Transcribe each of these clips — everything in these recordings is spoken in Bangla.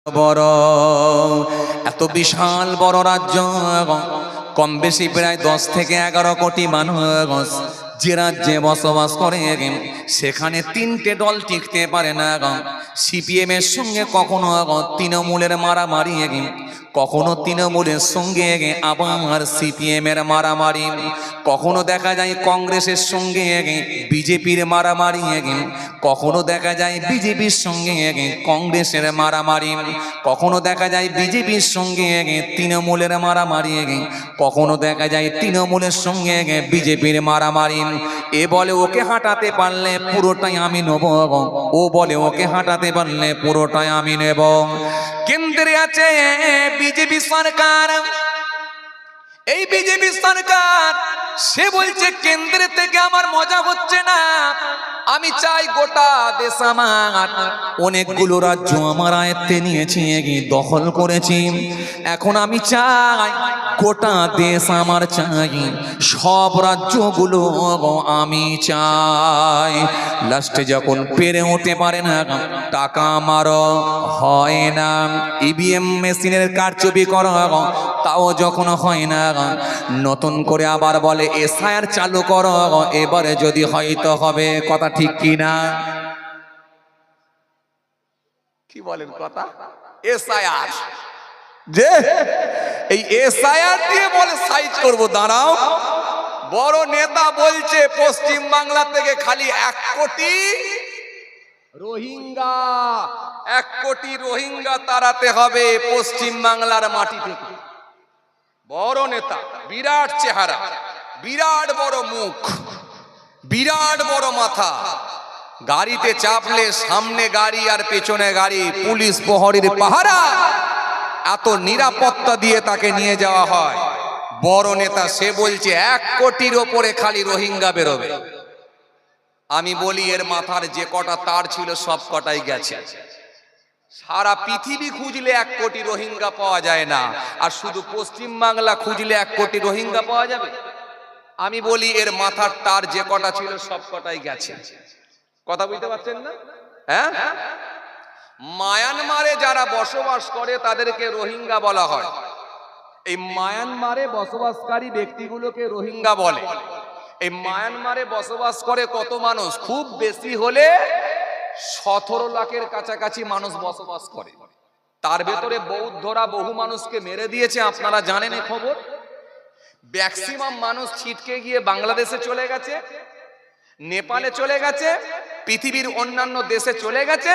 বড় এত বিশাল বড় রাজ্য, কম বেশি প্রায় 10 থেকে 11 কোটি মানুষ যে রাজ্যে বসবাস করে, সেখানে 3টে দল টিকতে পারে না। সিপিএম এর সঙ্গে কখনো তৃণমূলের মারামারি, কখনো তৃণমূলের সঙ্গে আবার সিপিএম এর মারামারি, কখনো দেখা যায় কংগ্রেসের সঙ্গে বিজেপির মারামারি, কখনো দেখা যায় বিজেপির সঙ্গে কংগ্রেসের মারামারি, কখনো দেখা যায় বিজেপির সঙ্গে তৃণমূলের মারামারি, কখনো দেখা যায় তৃণমূলের সঙ্গে বিজেপির মারামারি। এ বলে ওকে হাঁটাতে পারলে পুরোটাই আমি নেব, ও বলে ওকে হাঁটাতে পারলে পুরোটাই আমি নেব। কেন্দ্রে আছে বিজেপি সরকার, এই বিজেপি সরকার সে বলছে কেন্দ্রে থেকে আমার মজা হচ্ছে না, আমি চাই গোটা দেশ আমার। অনেকগুলো রাজ্য আমার আয়ত্তে নিয়েছি, দখল করেছি, এখন আমি চাই গোটা দেশ আমার চাই, সব রাজ্যগুলো আমি চাই। লাস্টে যখন পেরে উঠতে পারে না, টাকা আমারও হয় না, ইভিএম মেশিনের কারচুপি করা তাও যখন হয় না, নতুন করে আবার বলে এসআইআর চালু করো, এবারে যদি হয়তো হবে। কথা ঠিক কি না? কি বলেন কথা? এসআইআর, যে এই এসআইআর দিয়ে বলে সাইজ করব। দাঁড়াও, বড় নেতা বলছে পশ্চিম বাংলা থেকে খালি 1 কোটি রোহিঙ্গা, 1 কোটি রোহিঙ্গা তাড়াতে হবে পশ্চিম বাংলার মাটি থেকে। বড় নেতা, বিরাট চেহারা, বিরাট বড় মুখ, বিরাট বড় মাথা, গাড়িতে চাপলে সামনে গাড়ি আর পেছনে গাড়ি, পুলিশ প্রহরীর পাহারা, এত নিরাপত্তা দিয়ে তাকে নিয়ে যাওয়া হয়। বড় নেতা সে বলছে 1 কোটির ওপরে খালি রোহিঙ্গা বেরোবে। আমি বলি এর মাথার যে কটা তার ছিল সব কটাই গেছে। সারা পৃথিবী খুঁজলে 1 কোটি রোহিঙ্গা পাওয়া যায় না, আর শুধু পশ্চিম বাংলা খুঁজলে 1 কোটি রোহিঙ্গা পাওয়া যাবে? আমি বলি এর মাথার তার যে কটা ছিল সব কটাই গেছে। কথা বুঝতে পারছেন না? হ্যাঁ, মায়ানমারে যারা বসবাস করে তাদেরকে রোহিঙ্গা বলা হয়। এই মায়ানমারে বসবাসকারী ব্যক্তিগুলোকে রোহিঙ্গা বলে। এই মায়ানমারে বসবাস করে কত মানুষ? খুব বেশি হলে 17 লাখের কাছাকাছি মানুষ বসবাস করে। তার ভেতরে বৌদ্ধরা বহু মানুষকে মেরে দিয়েছে, আপনারা জানেন এই খবর। ম্যাক্সিমাম মানুষ ছিটকে গিয়ে বাংলাদেশে চলে গেছে, নেপালে চলে গেছে, পৃথিবীর অন্যান্য দেশে চলে গেছে।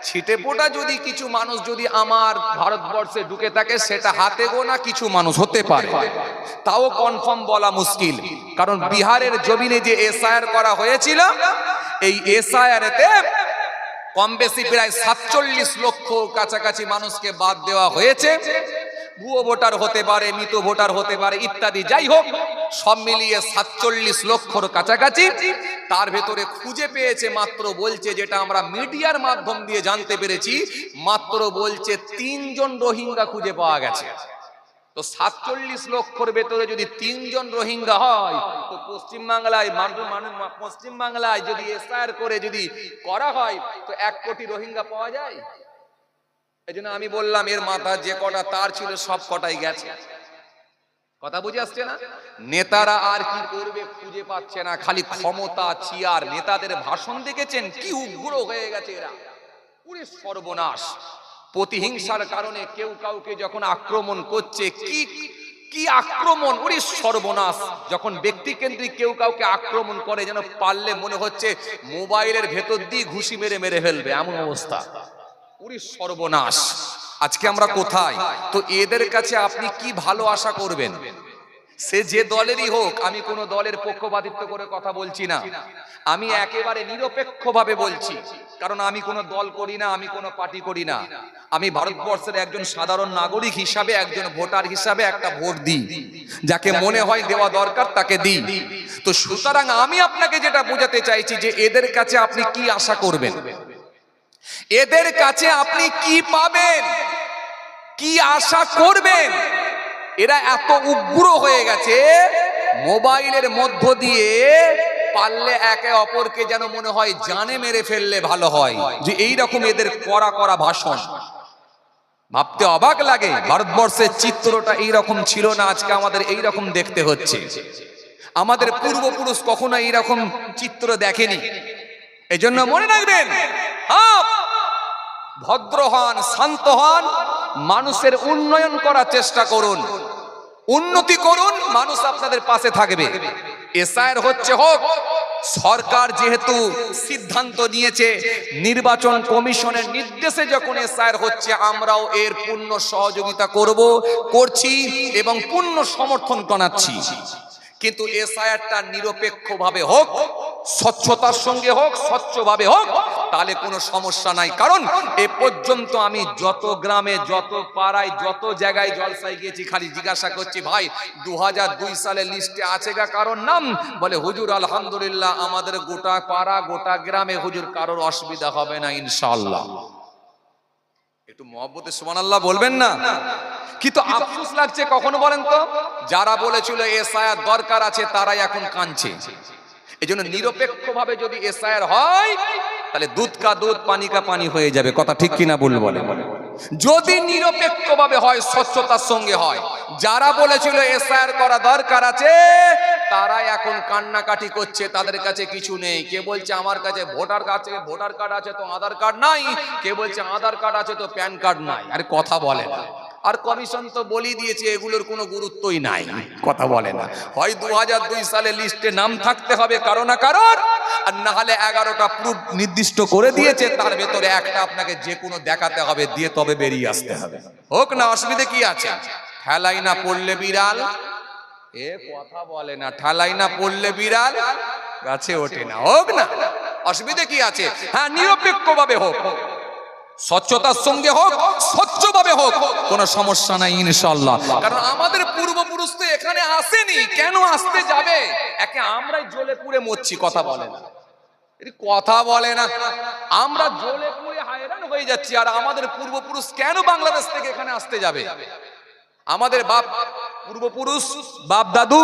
ছিটেপোটা যদি কিছু মানুষ যদি আমার ভারতবর্ষে ঢুকে থাকে, সেটা হাতে গোনা কিছু মানুষ হতে পারে, তাও কনফার্ম বলা মুশকিল। কারণ বিহারের জমিনে যে এসআইআর করা হয়েছিল, এই এসআইআর-এতে কম বেশি প্রায় 47 লক্ষ কাছাকাছি মানুষকে বাদ দেওয়া হয়েছে। ভুয়ো ভোটার হতে পারে, মৃত ভোটার হতে পারে ইত্যাদি, যাই হোক সব মিলিয়ে 47 লক্ষর কাছাকাছি। তার ভেতরে খুঁজে পেয়েছে মাত্র, বলছে যেটা আমরা মিডিয়ার মাধ্যম দিয়ে জানতে পেরেছি, মাত্র বলছে 3 জন রোহিঙ্গা খুঁজে পাওয়া গেছে। তো 47 লক্ষর ভেতরে যদি 3 জন রোহিঙ্গা হয়, তো পশ্চিম বাংলায় যদি এসআইআর করে যদি করা হয়, তো 1 কোটি রোহিঙ্গা পাওয়া যায়। এই জন্য আমি বললাম এর মাথা যে কটা তার ছিল সব কটাই গেছে। কথা বুঝে আসছে না? নেতারা আর কি করবে খুঁজে পাচ্ছে না, খালি ক্ষমতা, চেয়ার। নেতাদের ভাষণ দেখেছেন কি উগ্র হয়ে গেছে এরা, পুরো সর্বনাশ। প্রতিহিংসার কারণে কেউ কাউকে যখন আক্রমণ করছে, কি আক্রমণ, ওরে সর্বনাশ। যখন ব্যক্তি কেন্দ্রিক কেউ কাউকে আক্রমণ করে, যেন পারলে মনে হচ্ছে মোবাইলের ভেতর দিয়ে ঘুষি মেরে মেরে ফেলবে, এমন অবস্থা। ওরে সর্বনাশ। আজকে আমরা কোথায়? তো এদের কাছে আপনি কি ভালো আশা করবেন? সে যে দলেরই হোক, আমি কোনো দলের পক্ষপাতিত্ব করে কথা বলছি না, আমি একেবারে নিরপেক্ষভাবে বলছি। কারণ আমি কোনো দল করি না, আমি কোনো পার্টি করি না। আমি ভারতবর্ষের একজন সাধারণ নাগরিক হিসাবে, একজন ভোটার হিসাবে একটা ভোট দিই, যাকে মনে হয় দেওয়া দরকার তাকে দিই। তো সুতরাং আমি আপনাকে যেটা বোঝাতে চাইছি, যে এদের কাছে আপনি কি আশা করবেন, এদের কাছে আপনি কি পাবেন, কি আশা করবেন? এরা এত উগ্র হয়ে গেছে, মোবাইলের মধ্য দিয়ে পারলে একে অপরকে যেন মনে হয় জানে মেরে ফেললে ভালো হয়, যে এইরকম এদের করা ভাষণ। ভাবতে অবাক লাগে, ভারতবর্ষের চিত্রটা এইরকম ছিল না, আজকে আমাদের এইরকম দেখতে হচ্ছে। আমাদের পূর্বপুরুষ কখনো এইরকম চিত্র দেখেনি। এজন্য মনে রাখবেন, ভদ্র হন, শান্ত হন, মানুষের উন্নয়ন করার চেষ্টা করুন, উন্নতি করুন, মানুষ আপনাদের পাশে থাকবে। এসআইআর হচ্ছে হোক, সরকার যেহেতু সিদ্ধান্ত নিয়েছে, নির্বাচন কমিশনের নির্দেশে যখন এসআইআর হচ্ছে, আমরাও এর পূর্ণ সহযোগিতা করছি এবং পূর্ণ সমর্থন জানাচ্ছি। কিন্তু এসআইআরটা নিরপেক্ষভাবে হোক, স্বচ্ছতার সঙ্গে হোক, স্বচ্ছভাবে হোক, তাহলে কোনো সমস্যা নাই। কারণ এ পর্যন্ত আমি যত গ্রামে, যত পাড়ায়, যত জায়গায় জলসায় গিয়েছি, খালি জিজ্ঞাসা করছি, ভাই 2002 সালের লিস্টে আছে গা কারোর নাম? বলে হুজুর আলহামদুলিল্লাহ, আমাদের গোটা পাড়া, গোটা গ্রামে হুজুর কারোর অসুবিধা হবে না ইনশাআল্লাহ। একটু মহব্বতে সুবহানাল্লাহ বলবেন না? কিন্তু আফসোস লাগছে, কখনো বলেন তো, যারা বলেছিল এসআইআর দরকার আছে তারাই এখন কাঁদছে। এজন্য নিরপেক্ষভাবে যদি এসআইআর হয়, তাহলে দুধ কা দুধ, পানি কা পানি হয়ে যাবে। কথা ঠিক কিনা বলে বলে যদি নিরপেক্ষভাবে হয়, স্বচ্ছতার সঙ্গে হয়, যারা বলেছিল এসআইআর করা দরকার আছে তারাই এখন কান্নাকাটি করছে, তাদের কাছে কিছু নেই। কে বলছে আমার কাছে ভোটার কার্ড আছে তো আধার কার্ড নাই, কে বলছে আধার কার্ড আছে তো প্যান কার্ড নাই। আরে কথা বলে না। আর কমিশন তো বলি দিয়েছে এগুলোর কোনো গুরুত্বই নাই, কথা বলে না। হয় 2002 সালে লিস্টে নাম থাকতে হবে কারো না কারোর, আর না হলে 11টা প্রুফ নির্দিষ্ট করে দিয়েছে, তার ভেতরে একটা আপনাকে যে কোনো দেখাতে হবে, দিয়ে তবে বেরিয়ে আসতে হবে। হোক না, অসুবিধা কি আছে? ঠেলাই না পড়লে বিড়াল, এ কথা বলে না, ঠেলাই না পড়লে বিড়াল গাছে ওঠে না। হোক না, অসুবিধা কি আছে? হ্যাঁ, নিরপেক্ষভাবে হোক, স্বচ্ছতার সঙ্গে হোক, স্বচ্ছভাবে হোক, কোনো সমস্যা নাই ইনশাআল্লাহ। কারণ আমাদের পূর্বপুরুষ তো এখানে আসেনি, কেন আসতে যাবে? একে আমরাই জ্বলে পুড়ে মরছি, কথা বলে না, কথা বলে না। আমরা জ্বলে পুড়ে হায়রান হয়ে যাচ্ছি, আর আমাদের পূর্বপুরুষ কেন বাংলাদেশ থেকে এখানে আসতে যাবে? আমাদের পূর্বপুরুষ, বাপ দাদু,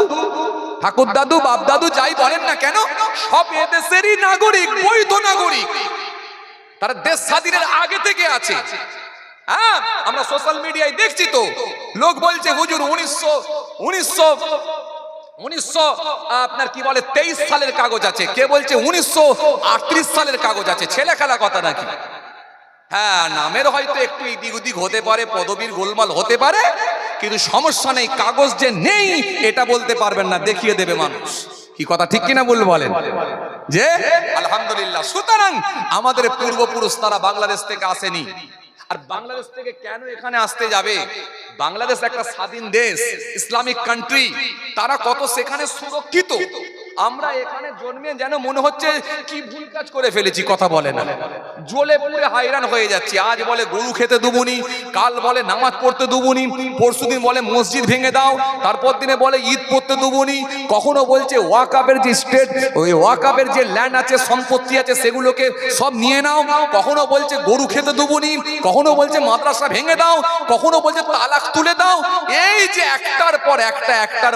ঠাকুর দাদু, বাপ দাদু যাই বলেন না কেন, সব এদেশেরই নাগরিক, বৈধ নাগরিক। তারা দেশ স্বাধীনের আগে থেকে আছে। হ্যাঁ, আমরা সোশ্যাল মিডিয়ায় দেখছি তো, লোক বলছে হুজুর 1900 আপনার কি বলে 23 সালের কাগজ আছে, কে বলছে 1938 সালের কাগজ আছে। ছেলে খেলা কথা নাকি? হ্যাঁ, নামের হয়তো একটু এদিক ওদিক হতে পারে, পদবীর গোলমাল হতে পারে, কিন্তু সমস্যা নেই। কাগজ যে নেই এটা বলতে পারবেন না, দেখিয়ে দেবে মানুষ। কি কথা ঠিক কিনা বলেন যে আলহামদুলিল্লাহ। সুতরাং আমাদের পূর্বপুরুষ তারা বাংলাদেশ থেকে আসেনি। আর বাংলাদেশ থেকে কেন এখানে আসতে যাবে? বাংলাদেশ একটা স্বাধীন দেশ, ইসলামিক কান্ট্রি, তারা কত সেখানে সুরক্ষিত। আমরা এখানে জন্মে যেন মনে হচ্ছে কি ভুল কাজ করে ফেলেছি, কথা বলে না, জ্বলে পুড়ে হায়রান হয়ে যাচ্ছি। আজ বলে গরু খেতে দুবুনি, কাল বলে নামাজ পড়তে দুবুনি, পরশুদিন বলে মসজিদ ভেঙে দাও, তারপর দিনে বলে ঈদ পড়তে দুবুনি, কখনো বলছে ওয়াকাবের যে স্টেট, ওই ওয়াকাবের যে ল্যান্ড আছে, সম্পত্তি আছে, সেগুলোকে সব নিয়ে নাও, কখনো বলছে গরু খেতে দুবুনি, কখনো বলছে মাদ্রাসা ভেঙে দাও, কখনো বলছে তালাক তুলে দাও। এই যে একটার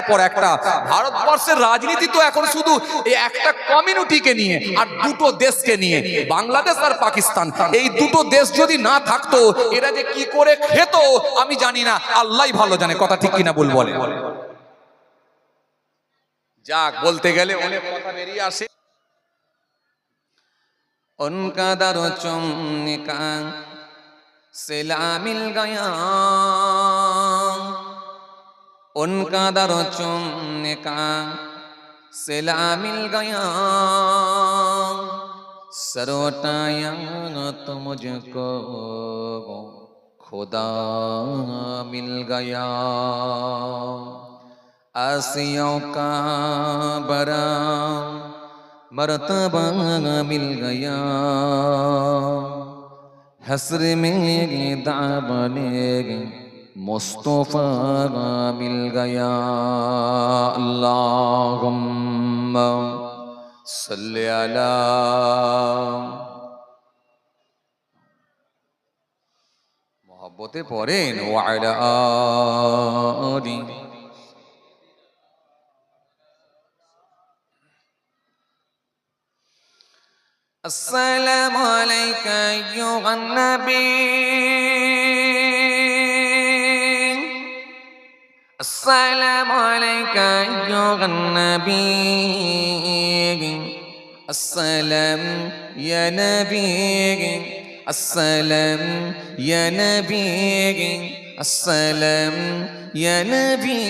পর একটা ভারতবর্ষের রাজনীতি তো এখন শুধু এই একটা কমিউনিটিকে নিয়ে আর দুটো দেশকে নিয়ে, বাংলাদেশ আর পাকিস্তান। এই দুটো দেশ যদি না থাকতো এরা যে কি করে খেত আমি জানি না, আল্লাহই ভালো জানে। কথা ঠিক কিনা বলে যাক, বলতে গেলে অনেক কথা বেরিয়ে আসে। उनका दरो चुमने का सिला मिल गया, उनका दरो चुमने का सिला मिल गया, सर उठाया तो मुझको खुदा मिल गया, आसियों का बरा मर्तबा मिल गया, हसर में दामने मुस्तफा मिल गया, अल्लाहुम्मा सल्ली अला मोहब्बते पढ़ेन व अला आलि। अस्सलामु अलैका अय्युहन नबी আসসালামু আলাইকা আইয়ুহান নবী আসসালাম ইয়া নবী আসসালাম ইয়া নবী আসসালাম ইয়া নবী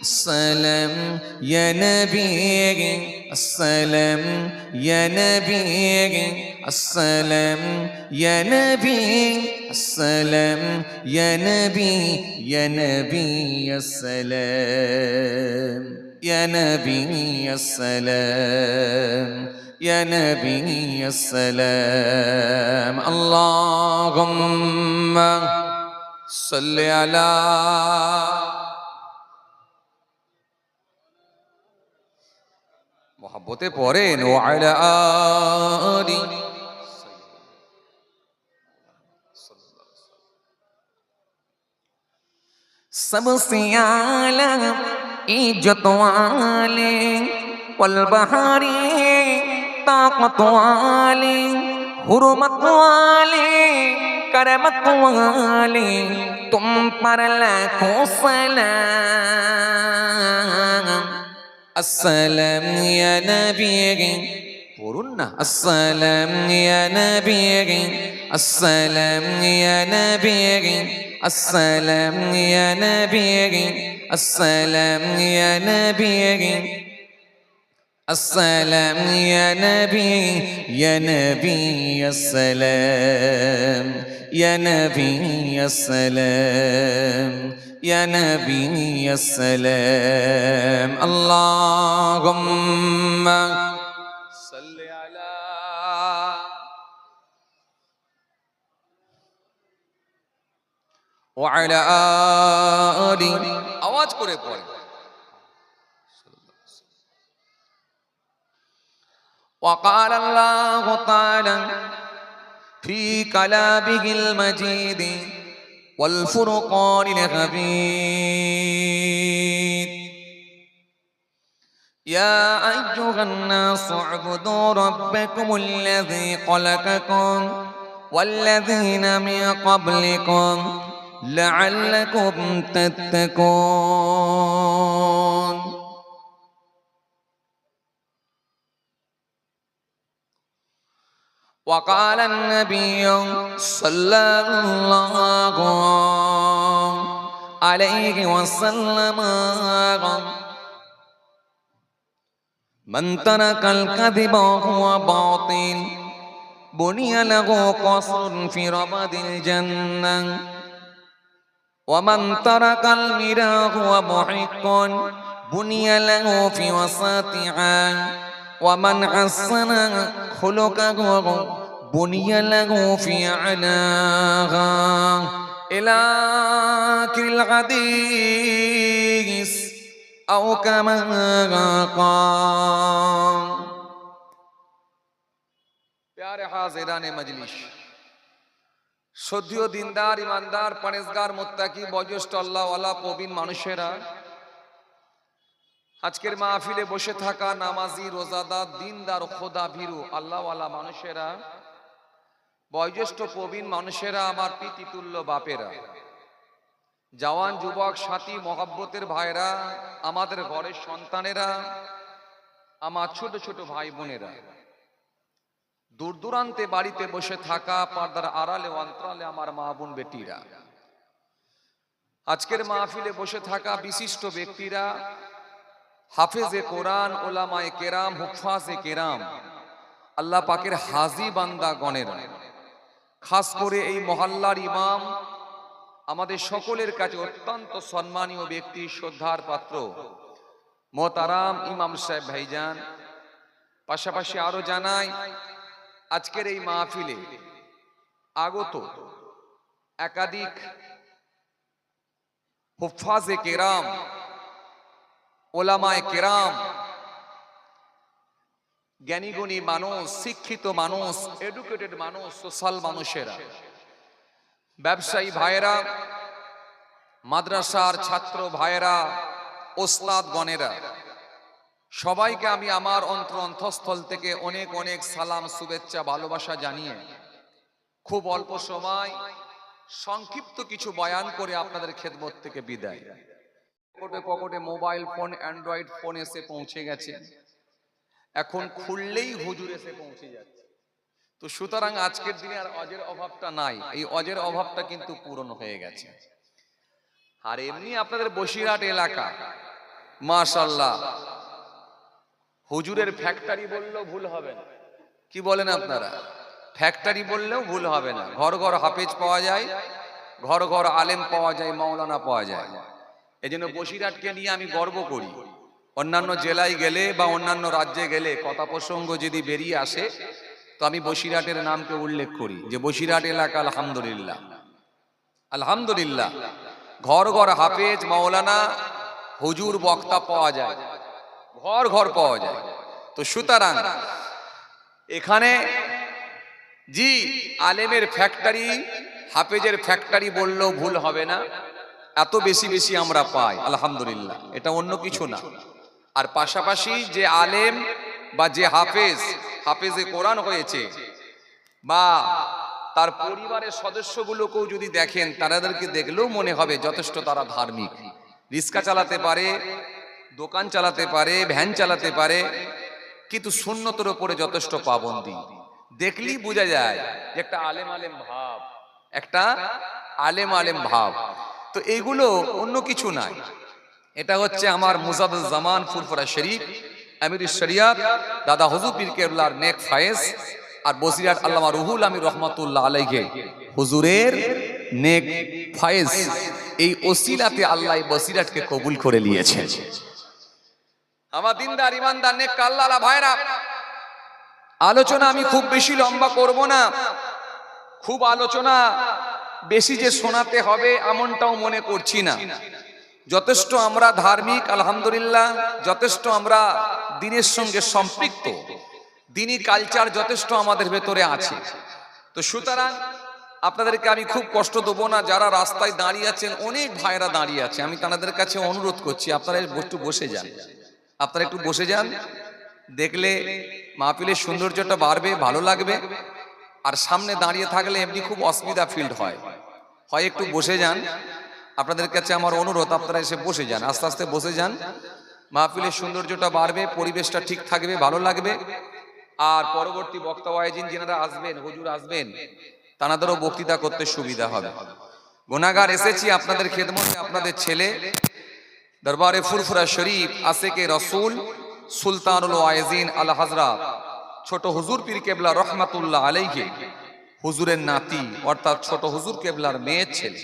السلام يا نبي السلام يا نبي السلام يا نبي السلام يا نبي يا نبي السلام يا نبي السلام يا نبي السلام اللهم صل على মোহাব্বতে পড়েন ও আলা আলি सबसे आला इज्जत वाले वल बहारी ताकत वाले हुर्मत वाले करमत वाले तुम पर लाखों सलाम السلام يا نبي قولنا السلام يا نبي السلام يا نبي السلام يا نبي السلام يا نبي السلام يا نبي يا نبي السلام يا نبي السلام يا نبي السلام اللهم صل على وعلى آله আওয়াজ করে পড়ে وقال الله تعالى في كلامه المجيد والفرقان الحميد يا أيها الناس اعبدوا ربكم الذي خلقكم والذين من قبلكم لعلكم تتقون وقال النبي صلى الله عليه وسلم من ترك الكذب وهو باطل بني له قصر في ربد الجنة ومن ترك المراء وهو محق بني له في وسطها ومن حسن خلقه بني له في عناها إلى آخر الحديث أو كما قال प्यारे हाज़िराने मजलिस শ্রদ্ধেয় দিনদার ইমানদার পরেজগার মুত্তাকি বয়োজ্যেষ্ঠ আল্লাহওয়ালা প্রবীণ মানুষেরা আজকের মাহফিলে বসে থাকা নামাজি রোজাদার দিনদার খোদা ভীরু আল্লাহওয়ালা মানুষেরা বয়োজ্যেষ্ঠ প্রবীণ মানুষেরা আমার পিতৃতুল্য বাপেরা জওয়ান যুবক সাথী মহব্বতের ভাইরা আমাদের ঘরের সন্তানেরা আমার ছোট ছোট ভাই বোনেরা দূর দূরান্তে বাড়িতে বসে থাকা পর্দার আড়ালে অন্তরালে আমার মা বোন বেটিরা আজকের মাহফিলে বসে থাকা বিশিষ্ট ব্যক্তিরা হাফেজে কোরআন ওলামায়ে কেরাম হুফাজে কেরাম আল্লাহ পাকের হাজি বান্দা গণেরা খাস করে এই মহল্লার ইমাম আমাদের সকলের কাছে অত্যন্ত সম্মানীয় ব্যক্তি শ্রদ্ধার পাত্র মোহতারাম ইমাম সাহেব ভাইজান পাশাপাশি আরো জানাই আজকের এই মাহফিলে আগত একাধিক হুফাজে কেরাম ওলামায়ে কেরাম জ্ঞানীগুণী মানুষ শিক্ষিত মানুষ এডুকেটেড মানুষ সোশ্যাল মানুষেরা ব্যবসায়ী ভাইয়েরা মাদ্রাসার ছাত্র ভাইয়েরা ওস্তাদ গণেরা সবাইকে আমি আমার অন্তঃস্থল থেকে অনেক অনেক সালাম শুভেচ্ছা ভালোবাসা জানিয়ে খুব অল্প সময় সংক্ষিপ্ত কিছু বয়ান করে আপনাদের খেদমত থেকে বিদায়। পকেটে পকেটে মোবাইল ফোন, অ্যান্ড্রয়েড ফোন এসে পৌঁছে গেছে, এখন খুললেই হুজুর এসে পৌঁছে যাচ্ছে। তো সুতরাং আজকের দিনে আর অজের অভাবটা নাই, এই অজের অভাবটা কিন্তু পূরণ হয়ে গেছে। আর এমনি আপনাদের বসিরহাট এলাকা মাশাআল্লাহ হুজুরের ফ্যাক্টরি বললেও ভুল হবে না। কি বলেন আপনারা? ফ্যাক্টরি বললেও ভুল হবে না। ঘর ঘর হাফেজ পাওয়া যায়, ঘর ঘর আলেম পাওয়া যায়, মাওলানা পাওয়া যায়। এই জন্য বসিরহাটকে নিয়ে আমি গর্ব করি। অন্যান্য জেলায় গেলে বা অন্যান্য রাজ্যে গেলে কথা প্রসঙ্গ যদি বেরিয়ে আসে তো আমি বসিরহাটের নামকে উল্লেখ করি যে বসিরহাট এলাকা আলহামদুলিল্লাহ, আলহামদুলিল্লাহ ঘর ঘর হাফেজ, মাওলানা, হুজুর, বক্তা পাওয়া যায়, ঘর ঘর পাওয়া যায়। তো সুতরাং এখানে জি আলেমের ফ্যাক্টরি, হাফেজের ফ্যাক্টরি বললেও ভুল হবে না। এত বেশি বেশি আমরা পাই আলহামদুলিল্লাহ, এটা অন্য কিছু না। আর পাশাপাশি যে আলেম বা যে হাফেজ, হাফেজে কোরআন হয়েছে বা তার পরিবারের সদস্যগুলোকেও যদি দেখেন, তাদেরকে দেখলেও মনে হবে যথেষ্ট তারা ধার্মিক। রিক্সা চালাতে পারে, দোকান চালাতে পারে, ভ্যান চালাতে পারে, কিন্তু সুন্নতের উপরে যথেষ্ট পাবন্দি। দেখলেই বোঝা যায় যে একটা আলেম আলেম ভাব, একটা আলেম আলেম ভাব। তো এইগুলো অন্য কিছু নাই, এটা হচ্ছে আমার মুজাদ্দেদ জামান ফুরফুরা শরীফ আমিরুশ শরিয়াত দাদা হুজুর পীর কেবলার নেক ফায়েজ আর বসিরহাট আল্লামা রুহুল আমির রহমাতুল্লাহ আলাইহি হুজুরের নেক ফায়েজ। এই ওসিলাতে আল্লাহ বসিরহাটকে কবুল করে নিয়েছেন। আমার দিনদার ইমানদার নেক আল্লাহওয়ালা ভাইরা, আলোচনা আমি খুব বেশি লম্বা করব না। খুব আলোচনা বেশি যে শোনাতে হবে এমনটাও মনে করছি না। যথেষ্ট আমরা ধার্মিক আলহামদুলিল্লাহ, যথেষ্ট আমরা দিনের সঙ্গে সম্পৃক্ত, দিনী কালচার যথেষ্ট আমাদের ভেতরে আছে। তো সুতরাং আপনাদেরকে আমি খুব কষ্ট দেবো না। যারা রাস্তায় দাঁড়িয়ে আছেন, অনেক ভাইরা দাঁড়িয়ে আছে, আমি তাদের কাছে অনুরোধ করছি আপনারা একটু বসে যান, আপনারা একটু বসে যান। দেখলে মাহফিলের সৌন্দর্যটা বাড়বে, ভালো লাগবে। আর সামনে দাঁড়িয়ে থাকলে এমনি খুব অসুবিধা ফিল হয়, একটু বসে যান। আপনাদের কাছে আমার অনুরোধ, আপনারা এসে বসে যান, আস্তে আস্তে বসে যান। মাহফিলের সৌন্দর্যটা বাড়বে, পরিবেশটা ঠিক থাকবে, ভালো লাগবে। আর পরবর্তী বক্তা ওয়াইজিন যিনারা আসবেন, হুজুর আসবেন, তানাদেরও বক্তৃতা করতে সুবিধা হবে। গুনাহগার এসেছি আপনাদের খেদমতে, আপনাদের ছেলে দরবারে ফুরফুরা শরীফ আশেকে রসুল সুলতানুল ওয়াইজিন আল হযরত ছোট হুজুর পীর কেবলা রহমাতুল্লাহ আলাইহি হুজুরের নাতি অর্থাৎ ছোট হুজুর কেবলার মেয়ের ছেলে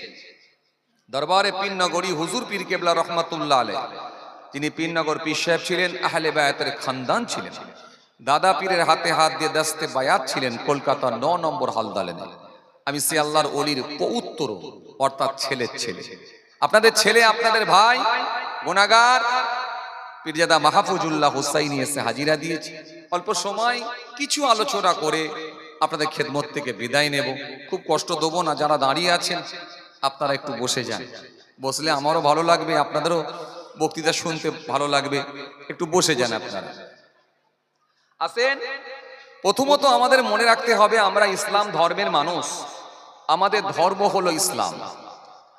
দরবারে পীরনগরী হুজুর পীর কেবলা রহমাতুল্লাহ আলাইহি, তিনি পীরনগর পীর সাহেব ছিলেন, আহলে বায়াতের খানদান ছিলেন, দাদা পীরের হাতে হাত দিয়ে দস্তে বায়াত ছিলেন, কলকাতা 9 নম্বর হালদালেনে। আমি সে আল্লাহর ওলির পৌত্র অর্থাৎ ছেলের ছেলে, আপনাদের ছেলে, আপনাদের ভাই গুনাহগার পীরজাদা মাহফুজুল্লাহ হুসাইনি এসে হাজিরা দিয়েছে। অল্প সময় কিছু আলোচনা করে আপনাদের খেদমত থেকে বিদায় নেব। খুব কষ্ট দেবো না। যারা দাঁড়িয়ে আছেন আপনারা একটু বসে যান, বসলে আমারও ভালো লাগবে, আপনাদেরও বক্তৃতা শুনতে ভালো লাগবে। একটু বসে যান আপনারা। আসেন, প্রথমত আমাদের মনে রাখতে হবে আমরা ইসলাম ধর্মের মানুষ, আমাদের ধর্ম হলো ইসলাম।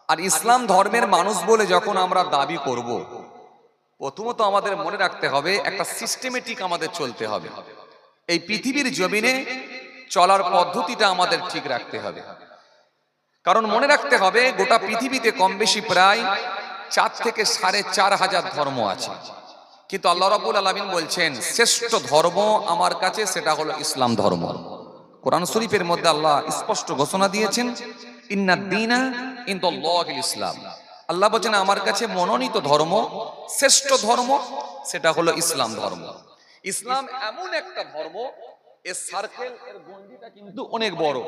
আর ইসলাম ধর্মের মানুষ বলে যখন আমরা দাবি করব, প্রথমত আমাদের মনে রাখতে হবে একটা সিস্টেমেটিক আমাদের চলতে হবে। এই পৃথিবীর জমিনে চলার পদ্ধতিটা আমাদের ঠিক রাখতে হবে। কারণ মনে রাখতে হবে গোটা পৃথিবীতে কম বেশি প্রায় 4 থেকে 4.5 ধর্ম আছে, কিন্তু আল্লাহ রাব্বুল আলামিন বলছেন শ্রেষ্ঠ ধর্ম আমার কাছে সেটা হলো ইসলাম ধর্ম। কোরআন শরীফের মধ্যে আল্লাহ স্পষ্ট ঘোষণা দিয়েছেন ইন্নাদ দীনা ইনদাল্লাহিল ইসলাম। আল্লাহ বলেন আমার কাছে মনোনীত ধর্ম, শ্রেষ্ঠ ধর্ম সেটা হলো ইসলাম ধর্ম। ইসলাম এমন একটা ধর্ম, এর সার্কেল এর গণ্ডিটা কিন্তু অনেক বড়,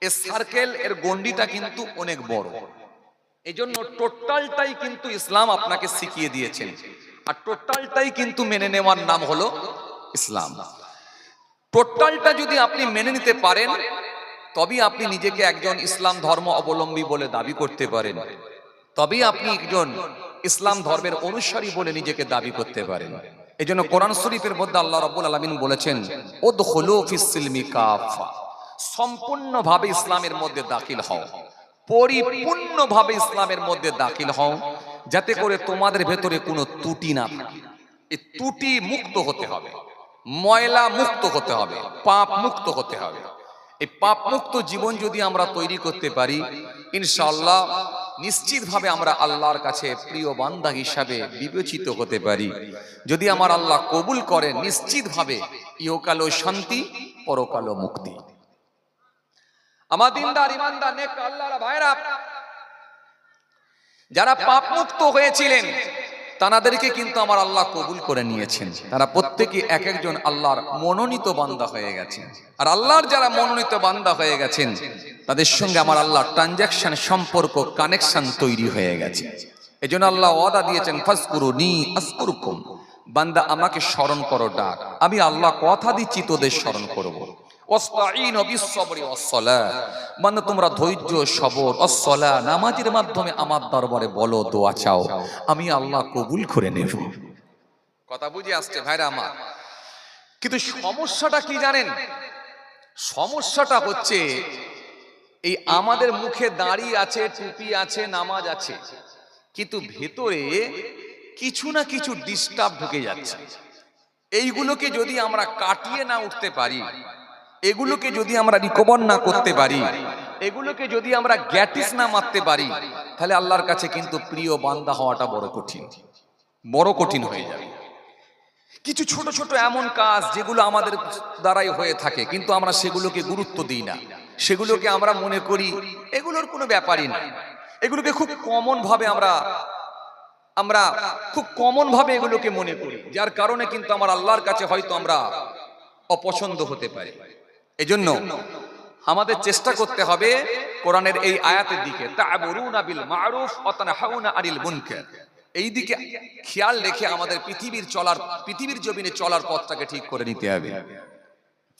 এর সার্কেল এর গণ্ডিটা কিন্তু অনেক বড়। এই জন্য টোটালটাই কিন্তু ইসলাম আপনাকে শিখিয়ে দিয়েছেন, আর টোটালটাই কিন্তু মেনে নেওয়ার নাম হলো ইসলাম। টোটালটা যদি আপনি মেনে নিতে পারেন তবেই আপনি নিজেকে একজন ইসলাম ধর্ম অবলম্বী বলে দাবি করতে পারেন, তবেই আপনি একজন ইসলাম ধর্মের অনুসারী বলে নিজেকে দাবি করতে পারেন। এই জন্য কোরআন শরীফের মধ্যে আল্লাহ রাব্বুল আলামিন বলেছেন উদখুলু ফিস সিলমি কাফা, সম্পূর্ণভাবে ইসলামের মধ্যে দাখিল হও, পরিপূর্ণভাবে ইসলামের মধ্যে দাখিল হও। যাতে করে তোমাদের ভেতরে কোনো ত্রুটি না থাকে। এই ত্রুটি মুক্ত হতে হবে, ময়লা মুক্ত হতে হবে, পাপ মুক্ত হতে হবে। এই পাপ মুক্ত জীবন যদি আমরা তৈরি করতে পারি, ইনশাআল্লাহ নিশ্চিতভাবে আমরা আল্লাহর কাছে প্রিয় বান্দা হিসাবে বিবেচিত হতে পারি। যদি আমার আল্লাহ কবুল করে, নিশ্চিতভাবে ইহকালও শান্তি, পরকালও মুক্তি। আমার দিনদার ইমানদার নেক আল্লাহর ভাইরা, যারা পাপ মুক্ত হয়েছিলেন তাদেরকে কিন্তু আমার আল্লাহ কবুল করে নিয়েছেন। তারা প্রত্যেকে এক একজন আল্লাহর মনোনীত বান্দা হয়ে গেছেন। আর আল্লাহর যারা মনোনীত বান্দা হয়ে গেছেন, তাদের সঙ্গে আমার আল্লাহ ট্রানজাকশন, সম্পর্ক, কানেকশন তৈরি হয়ে গেছে। এজন্য আল্লাহ ওয়াদা দিয়েছেন, ফাজকুরুনি আযকুরকুম, বান্দা আমাকে স্মরণ করো, ডাক, আমি আল্লাহ কথা দিচ্ছি তোদের স্মরণ করব। ওয়াস্তাঈনু বিস-সাবরি ওয়াস-সালাহ, বান্দা তোমরা ধৈর্য, সবর, ওয়াস-সালাহ, নামাজের মাধ্যমে আমার দরবারে বলো, দোয়া চাও, আমি আল্লাহ কবুল করে নেব। কথা বুঝে আসছে ভাইরা আমার? কিন্তু সমস্যাটা কি জানেন? সমস্যাটা হচ্ছে এই আমাদের মুখে দাড়ি আছে, টুপি আছে, নামাজ আছে, কিন্তু ভেতরে কিছু না কিছু ডিস্টার্ব ঢুকে যাচ্ছে। এইগুলোকে যদি আমরা কাটিয়ে না উঠতে পারি, এগুলোকে যদি আমরা রিকভার না করতে পারি, এগুলোকে যদি আমরা গ্যাটিস না মারতে পারি, তাহলে আল্লাহর কাছে কিন্তু প্রিয় বান্দা হওয়াটা বড় কঠিন, বড় কঠিন হয়ে যাবে। কিছু ছোট ছোট এমন কাজ যেগুলো আমাদের দ্বারাই হয়ে থাকে, কিন্তু আমরা সেগুলোকে গুরুত্ব দিই না, সেগুলোকে আমরা মনে করি এগুলোর কোনো ব্যাপারই না। এগুলোকে খুব কমন ভাবে আমরা খুব কমন ভাবে এগুলোকে মনে করি, যার কারণে কিন্তু আমার আল্লাহর কাছে হয়তো আমরা অপছন্দ হতে পারি। এজন্য আমাদের চেষ্টা করতে হবে কোরআনের এই আয়াতের দিকে, তা'মুরুনা বিল মা'রুফ ওয়া তানহাউনা আনিল মুনকার, এই দিকে খেয়াল রেখে আমাদের পৃথিবীর জমিনে চলার পথটাকে ঠিক করে নিতে হবে।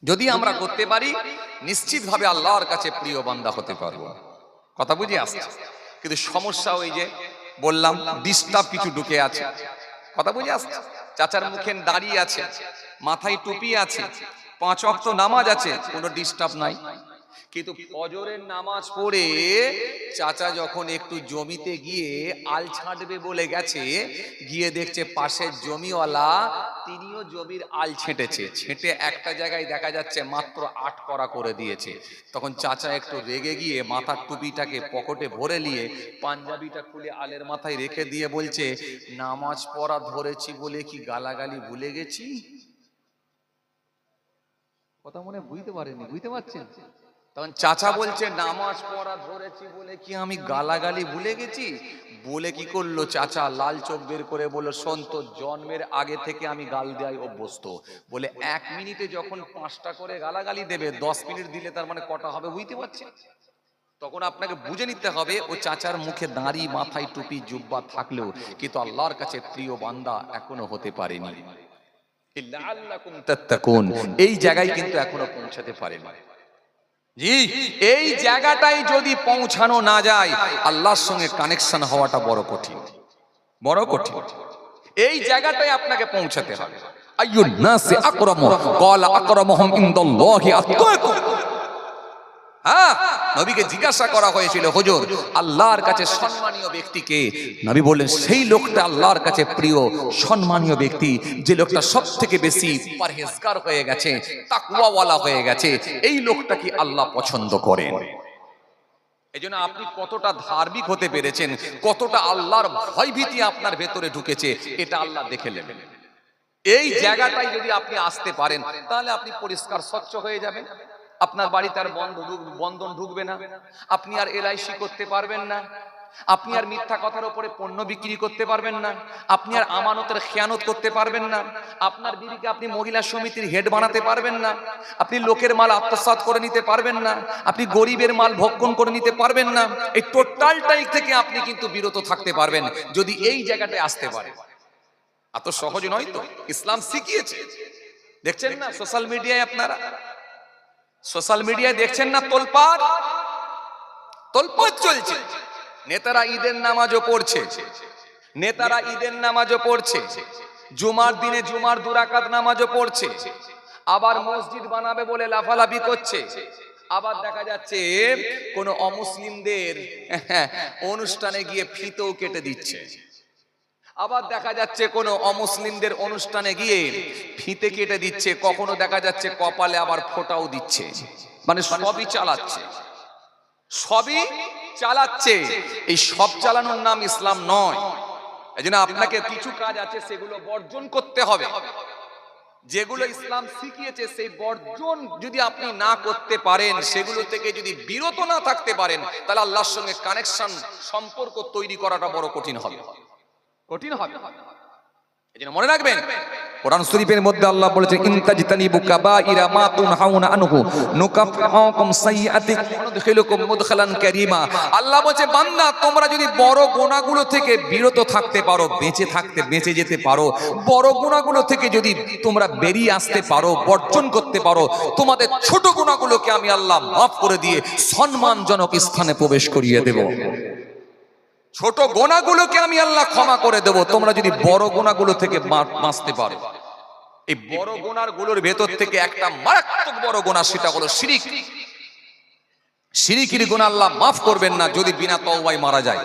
যদি আমরা করতে পারি, নিশ্চিতভাবে আল্লাহর কাছে প্রিয় বান্দা হতে পারবো। কথা বুঝে আসছে? কিন্তু সমস্যা ওই যে বললাম, ডিস্টার্ব কিছু ঢুকে আছে। কথা বুঝে আসছে? চাচার মুখে দাড়ি আছে, মাথায় টুপি আছে, 5 ওয়াক্ত নামাজ আছে, কোনো ডিস্টার্ব নাই। কিন্তু ফজরের নামাজ পড়ে চাচা যখন একটু জমিতে গিয়ে আল ছাঁটবে বলে গেছে, গিয়ে দেখছে পাশের জমিওয়ালা তিনিও জমির আল ছেঁটেছে, ছেঁটে একটা জায়গায় দেখা যাচ্ছে মাত্র 8 করা করে দিয়েছে। তখন চাচা একটু রেগে গিয়ে মাথার টুপিটাকে পকেটে ভরে নিয়ে পাঞ্জাবিটা খুলে আলের মাথায় রেখে দিয়ে বলছে, নামাজ পড়া ধরেছি বলে কি গালাগালি ভুলে গেছি? কথা মনে বুঝতে পারেনি, বুঝতে পারছেন? তখন চাচা বলছে, নামাজ পড়া ধরেছি বলে কি আমি গালাগালি ভুলে গেছি? বলে কি করলো চাচা, লাল চোখ বের করে বলল, শোন, তো জন্মের আগে থেকে আমি গাল দেয় অভ্যস্ত। বলে 1 মিনিটে যখন 5টা করে গালাগালি দেবে, 10 মিনিট দিলে তার মানে কটা হবে বুঝতে পারছেন? তখন আপনাকে বুঝে নিতে হবে, ও চাচার মুখে দাড়ি, মাথায় টুপি, জুব্বা থাকলেও কিন্তু আল্লাহর কাছে প্রিয় বান্দা এখনো হতে পারেনি। লাআল্লাকুম তাত্তাকুন, এই জায়গায় কিন্তু এখনো পৌঁছাতে পারেনি। জি, এই জায়গাটাই যদি পৌঁছানো না যায়, আল্লাহর সঙ্গে কানেকশন হওয়াটা বড় কঠিন, বড় কঠিন। এই জায়গাটাই আপনাকে পৌঁছাতে হবে। আইয়ুন নাসি আকরামু ক্বালা আকরামুহুম ইনদাল্লাহি আতকাকুম। হ্যাঁ, নবীকে জিজ্ঞাসা করা হয়েছিল, হুজুর আল্লাহর কাছে সম্মানীয় ব্যক্তিকে? নবী বললেন, সেই লোকটা আল্লাহর কাছে প্রিয় সম্মানীয় ব্যক্তি, যে লোকটা সবথেকে বেশি পরহেজগার হয়ে গেছে, তাকওয়াওয়ালা হয়ে গেছে, এই লোকটা কি আল্লাহ পছন্দ করেন। এজন্য আপনি কতটা ধার্মিক হতে পেরেছেন, কতটা আল্লাহর ভয়ভীতি আপনার ভেতরে ঢুকেছে, এটা আল্লাহ দেখে নেবেন। এই জায়গাটাই যদি আপনি আসতে পারেন, তাহলে আপনি পরিষ্কার স্বচ্ছ হয়ে যাবেন। আপনার বাড়িতে আর বন্ধন ঢুকবে না, আপনি আর এলআইসি করতে পারবেন না, আপনি আর মিথ্যা কথার উপরে পণ্য বিক্রি করতে পারবেন না, আপনি আর আমানতের খেয়ানত করতে পারবেন না, আপনার বিবিকে আপনি মহিলা সমিতির হেড বানাতে পারবেন না, আপনি লোকের মাল আত্মসাৎ করে নিতে পারবেন না, আপনি গরিবের মাল ভক্ষণ করে নিতে পারবেন না। এই টোটালটাই থেকে আপনি কিন্তু বিরত থাকতে পারবেন যদি এই জায়গাটায় আসতে পারেন। এত সহজ নয় তো, ইসলাম শিখিয়েছে। দেখছেন না সোশ্যাল মিডিয়ায়, আপনারা সোশ্যাল মিডিয়ায় দেখছেন না, তোলপাড় চলছে। নেতারা ঈদের নামাজও পড়ছে, নেতারা ঈদের নামাজও পড়ছে, জুমার দিনে জুমার 2 রাকাত নামাজও পড়ছে, আবার মসজিদ বানাবে বলে লাফালাফি করছে। আবার দেখা যাচ্ছে কোন অমুসলিমদের অনুষ্ঠানে গিয়ে ফিতেও কেটে দিচ্ছে। আবার দেখা যাচ্ছে কোনো অমুসলিমদের অনুষ্ঠানে গিয়ে ফিতে কেটে দিচ্ছে, কখনো দেখা যাচ্ছে কপালে আবার ফোঁটাও দিচ্ছে, মানে সবই চালাচ্ছে, সবই চালাচ্ছে। এই সব চালানোর নাম ইসলাম নয়। এই জন্য আপনাকে কিছু কাজ আছে সেগুলো বর্জন করতে হবে। যেগুলো ইসলাম শিখিয়েছে সেই বর্জন যদি আপনি না করতে পারেন, সেগুলো থেকে যদি বিরত না থাকতে পারেন, তাহলে আল্লাহর সঙ্গে কানেকশন, সম্পর্ক তৈরি করাটা বড় কঠিন হবে, কঠিন হবে। এজন্য মনে রাখবেন, কোরআন শরীফের মধ্যে আল্লাহ বলেছে, ইনতাজতানিবু কাবাইরা মা তুনহাউনা আনহু নুকাফিরুকুম সাইয়্যাতিকুম ওয়া নুদখিলুকুম মুদখালান কারীমা। আল্লাহ বলেছে, বান্দা তোমরা যদি বড় গুনাহগুলো থেকে বিরত থাকতে পারো, বেঁচে যেতে পারো, বড় গুনাহগুলো থেকে যদি তোমরা বেরিয়ে আসতে পারো, বর্জন করতে পারো, তোমাদের ছোট গুনাহগুলোকে আমি আল্লাহ মাফ করে দিয়ে সম্মানজনক স্থানে প্রবেশ করিয়ে দেব। ছোট গোনাগুলোকে আমি আল্লাহ ক্ষমা করে দেব, তোমরা যদি বড় গোনাগুলো থেকে বাঁচতে পারো। এই বড় গোনার গুলোর ভেতর থেকে একটা মারাত্মক বড় গোনা, সেটা হলো শিরিক। শিরিকের গুনাহ আল্লাহ মাফ করবেন না যদি বিনা তওবায় মারা যায়।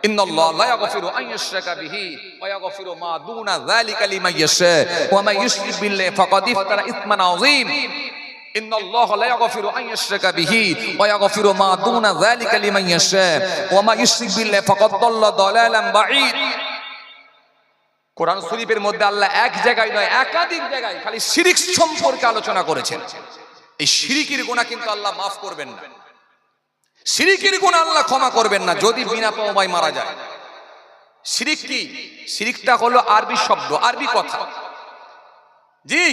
ইন্নাল্লাহা লা ইয়াগফিরু আন ইউশরাকা বিহি ওয়া ইয়াগফিরু মা দুনা যালিকা লিমান ইয়াশা ওয়া মান ইউশরিক বিল্লাহি ফাকাদ ইফতারা ইসমান আযীম। ইন্নাল্লাহা লা ইয়াগফিরু আন ইউশরাকা বিহি ওয়া ইয়াগফিরু মা দুনা যালিকা লিমান ইয়াশা ওয়া মান ইউশরিক বিল্লাহি ফাকাদ দাল্লা দালালান বাঈদ। কোরআন শরীফের মধ্যে আল্লাহ এক জায়গায় নয়, একাধিক জায়গায় খালি শিরিক সম্পর্কে আলোচনা করেছেন। এই শিরিকের গুনাহ কিন্তু আল্লাহ মাফ করবেন না, শিরিকের গুনাহ আল্লাহ ক্ষমা করবেন না যদি বিনা তওবায় মারা যায়। শিরিক কি? শিরিকটা হলো আরবি শব্দ, আরবি কথা, জি,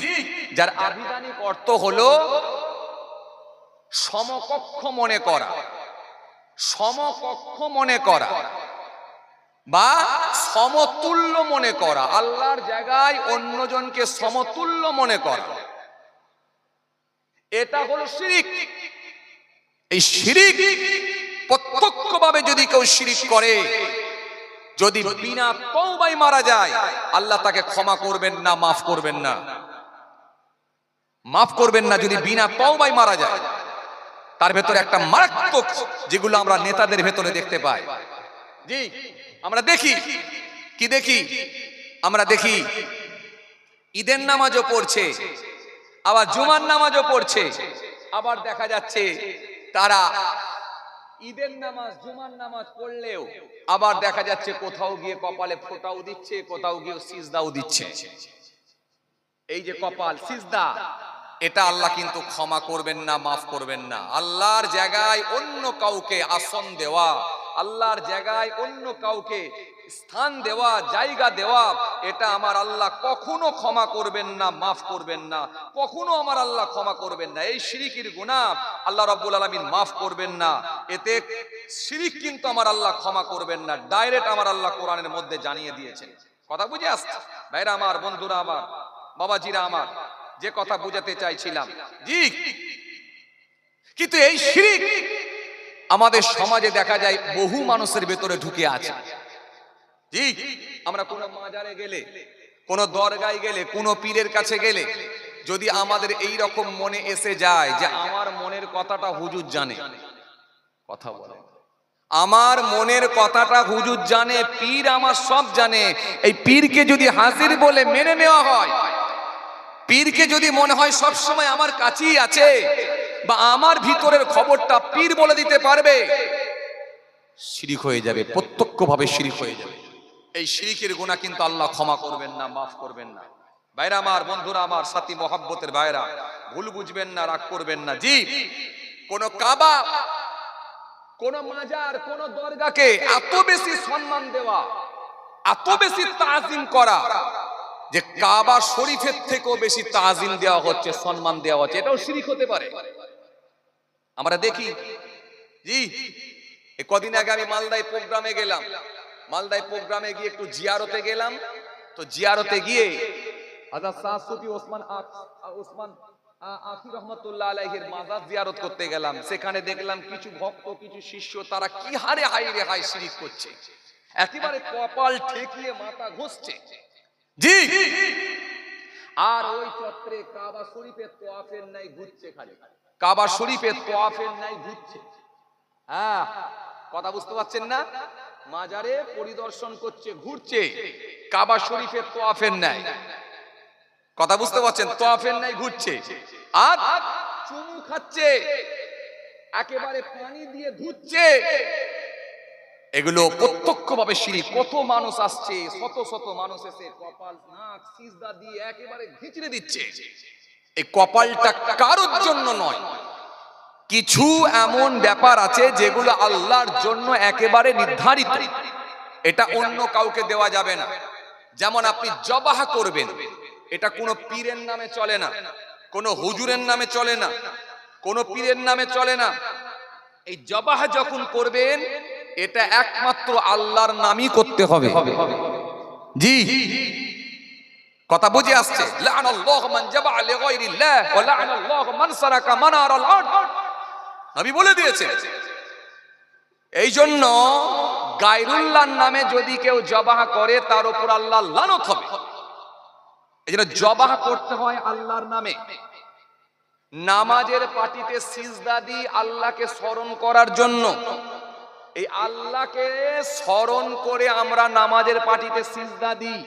যার আবিধানিক অর্থ হলো সমকক্ষ মনে করা, সমকক্ষ মনে করা বা সমতুল্য মনে করা। আল্লাহর জায়গায় অন্যজনকে সমতুল্য মনে করা, এটা হলো শিরিক। এই শিরিক প্রত্যক্ষভাবে যদি কেউ শিরিক করে, যদি বিনা তওবায় মারা যায়, আল্লাহ তাকে ক্ষমা করবেন না, মাফ করবেন না, মাফ করবেন না যদি বিনা তওবায় মারা যায়। তার ভেতরে একটা মারাত্মক, যেগুলো আমরা নেতাদের ভেতরে দেখতে পাই, জি, আমরা দেখি, কি দেখি, আমরা দেখি ঈদের নামাজও পড়ছে, আবার জুমার নামাজও পড়ছে, আবার দেখা যাচ্ছে তারা ঈদের নামাজ জুমার নামাজ পড়লেও আবার দেখা যাচ্ছে কোথাও গিয়ে কপালে ফোঁটাও দিচ্ছে, কোথাও গিয়ে সিজদাও দিচ্ছে। এই যে কপাল সিজদা, এটা আল্লাহ কিন্তু ক্ষমা করবেন না, মাফ করবেন না। আল্লাহর জায়গায় অন্য কাউকে আসন দেওয়া, আল্লাহর জায়গায় অন্য কাউকে স্থান দেওয়া, জায়গা দেওয়া, এটা আমার আল্লাহ কখনো ক্ষমা করবেন না, মাফ করবেন না, কখনো আমার আল্লাহ ক্ষমা করবেন না। এই শিরিকের গুনাহ আল্লাহ রাব্বুল আলামিন মাফ করবেন না, এতে শিরিক কিন্তু আমার আল্লাহ ক্ষমা করবেন না। ডাইরেক্ট আমার আল্লাহ কোরআনের মধ্যে জানিয়ে দিয়েছেন। কথা বুঝে আসছে ভাইরা আমার, বন্ধুরা আমার, বাবাজিরা আমার, যে কথা বুঝাতে চাইছিলাম, জি, কিন্তু এই শিরিক আমাদের সমাজে দেখা যায় বহু মানুষের ভেতরে ঢুকে আছে। জি, আমরা কোনো মাজারে গেলে, কোনো দরগায় গেলে, কোনো পীরের কাছে গেলে, যদি আমাদের এই রকম মনে এসে যায় যে আমার মনের কথাটা হুজুর জানে, কথা বলে, আমার মনের কথাটা হুজুর জানে, পীর আমার সব জানে, এই পীরকে যদি হাজির বলে মেনে নেওয়া হয়, পীরকে যদি মনে হয় সব সময় আমার কাছেই আছে, বা আমার ভিতরের খবরটা পীর বলে দিতে পারবে, শিরিক হয়ে যাবে, প্রত্যক্ষভাবে শিরিক হয়ে যাবে। এই শিরিকের গুনাহ কিন্তু আল্লাহ ক্ষমা করবেন না, মাফ করবেন না। ভাইরা আমার, বন্ধুরা আমার, সাথী মহব্বতের ভাইরা, ভুল বুঝবেন না, রাগ করবেন না। জি, কোন কাবা, কোন মাজার, কোন দরগাকে এত বেশি সম্মান দেওয়া, এত বেশি তাজিম করা, যে কাবা শরীফের থেকেও বেশি তাজিম দেওয়া হচ্ছে, সম্মান দেওয়া হচ্ছে, এটাও শিরিক হতে পারে। আমরা দেখি, জি, কদিন আগে আমি মালদায় প্রোগ্রামে গেলাম, মালদায় প্রোগ্রামে গিয়ে একটু জিয়ারতে গেলাম। তো জিয়ারতে গিয়ে হযরত শাহ সুফি ওসমান আখি রহমাতুল্লাহ আলাইহির মাজার জিয়ারত করতে গেলাম। সেখানে দেখলাম কিছু ভক্ত, কিছু শিষ্য, তারা কি হারে হাই রে হাই শিরিক করছে, একেবারে কপাল ঠেকিয়ে মাথা ঘষছে। জি, আর ওই চত্বরে কাবা শরীফের তোয়াফের নাই ঘুরছে, খালি কাবা শরীফের তোয়াফের নাই ঘুরছে। হ্যাঁ, কথা বুঝতে পারছেন না? মাজারে পরিদর্শন করছে, ঘুরছে, কাবা শরীফের তোয়াফের ন্যায়। কথা বুঝতে পারছেন? তোয়াফের ন্যায় ঘুরছে আর চুমু খাচ্ছে, একেবারে পানি দিয়ে ধুচ্ছে। এগুলো প্রত্যক্ষভাবে শিরক। কত মানুষ আসছে, শত শত মানুষ এসে কপাল, নাক, সিজদা দিয়ে একেবারে ঘিচড়ে দিচ্ছে। এই কপালটা কারোর জন্য নয়। কিছু এমন ব্যাপার আছে যেগুলো আল্লাহর জন্য একেবারে নির্ধারিত, এটা অন্য কাউকে দেওয়া যাবে না। যেমন আপনি জবাহ করবেন, এটা কোনো পীরের নামে চলে না, কোনো হুজুরের নামে চলে না, কোনো পীরের নামে চলে না। এই জবাহ যখন করবেন এটা একমাত্র আল্লাহর নামই করতে হবে। জি, কথা বুঝে আসছে? লাআনাল্লাহু মান যাবাআ লিগায়রিল্লাহ ওয়া লাআনাল্লাহু মান সারাকা মানারাল আরদ, নবী বলে দিয়েছে। এই জন্য গায়রুল্লাহর নামে যদি কেউ জবাহ করে তার উপর আল্লাহর লানত হবে। এই জন্য জবাহ করতে হয় আল্লাহর নামে। নামাজের পাটিতে সিজদা দিই আল্লাহকে স্মরণ করার জন্য। এই আল্লাহকে স্মরণ করে আমরা নামাজের পাটিতে সিজদা দিই।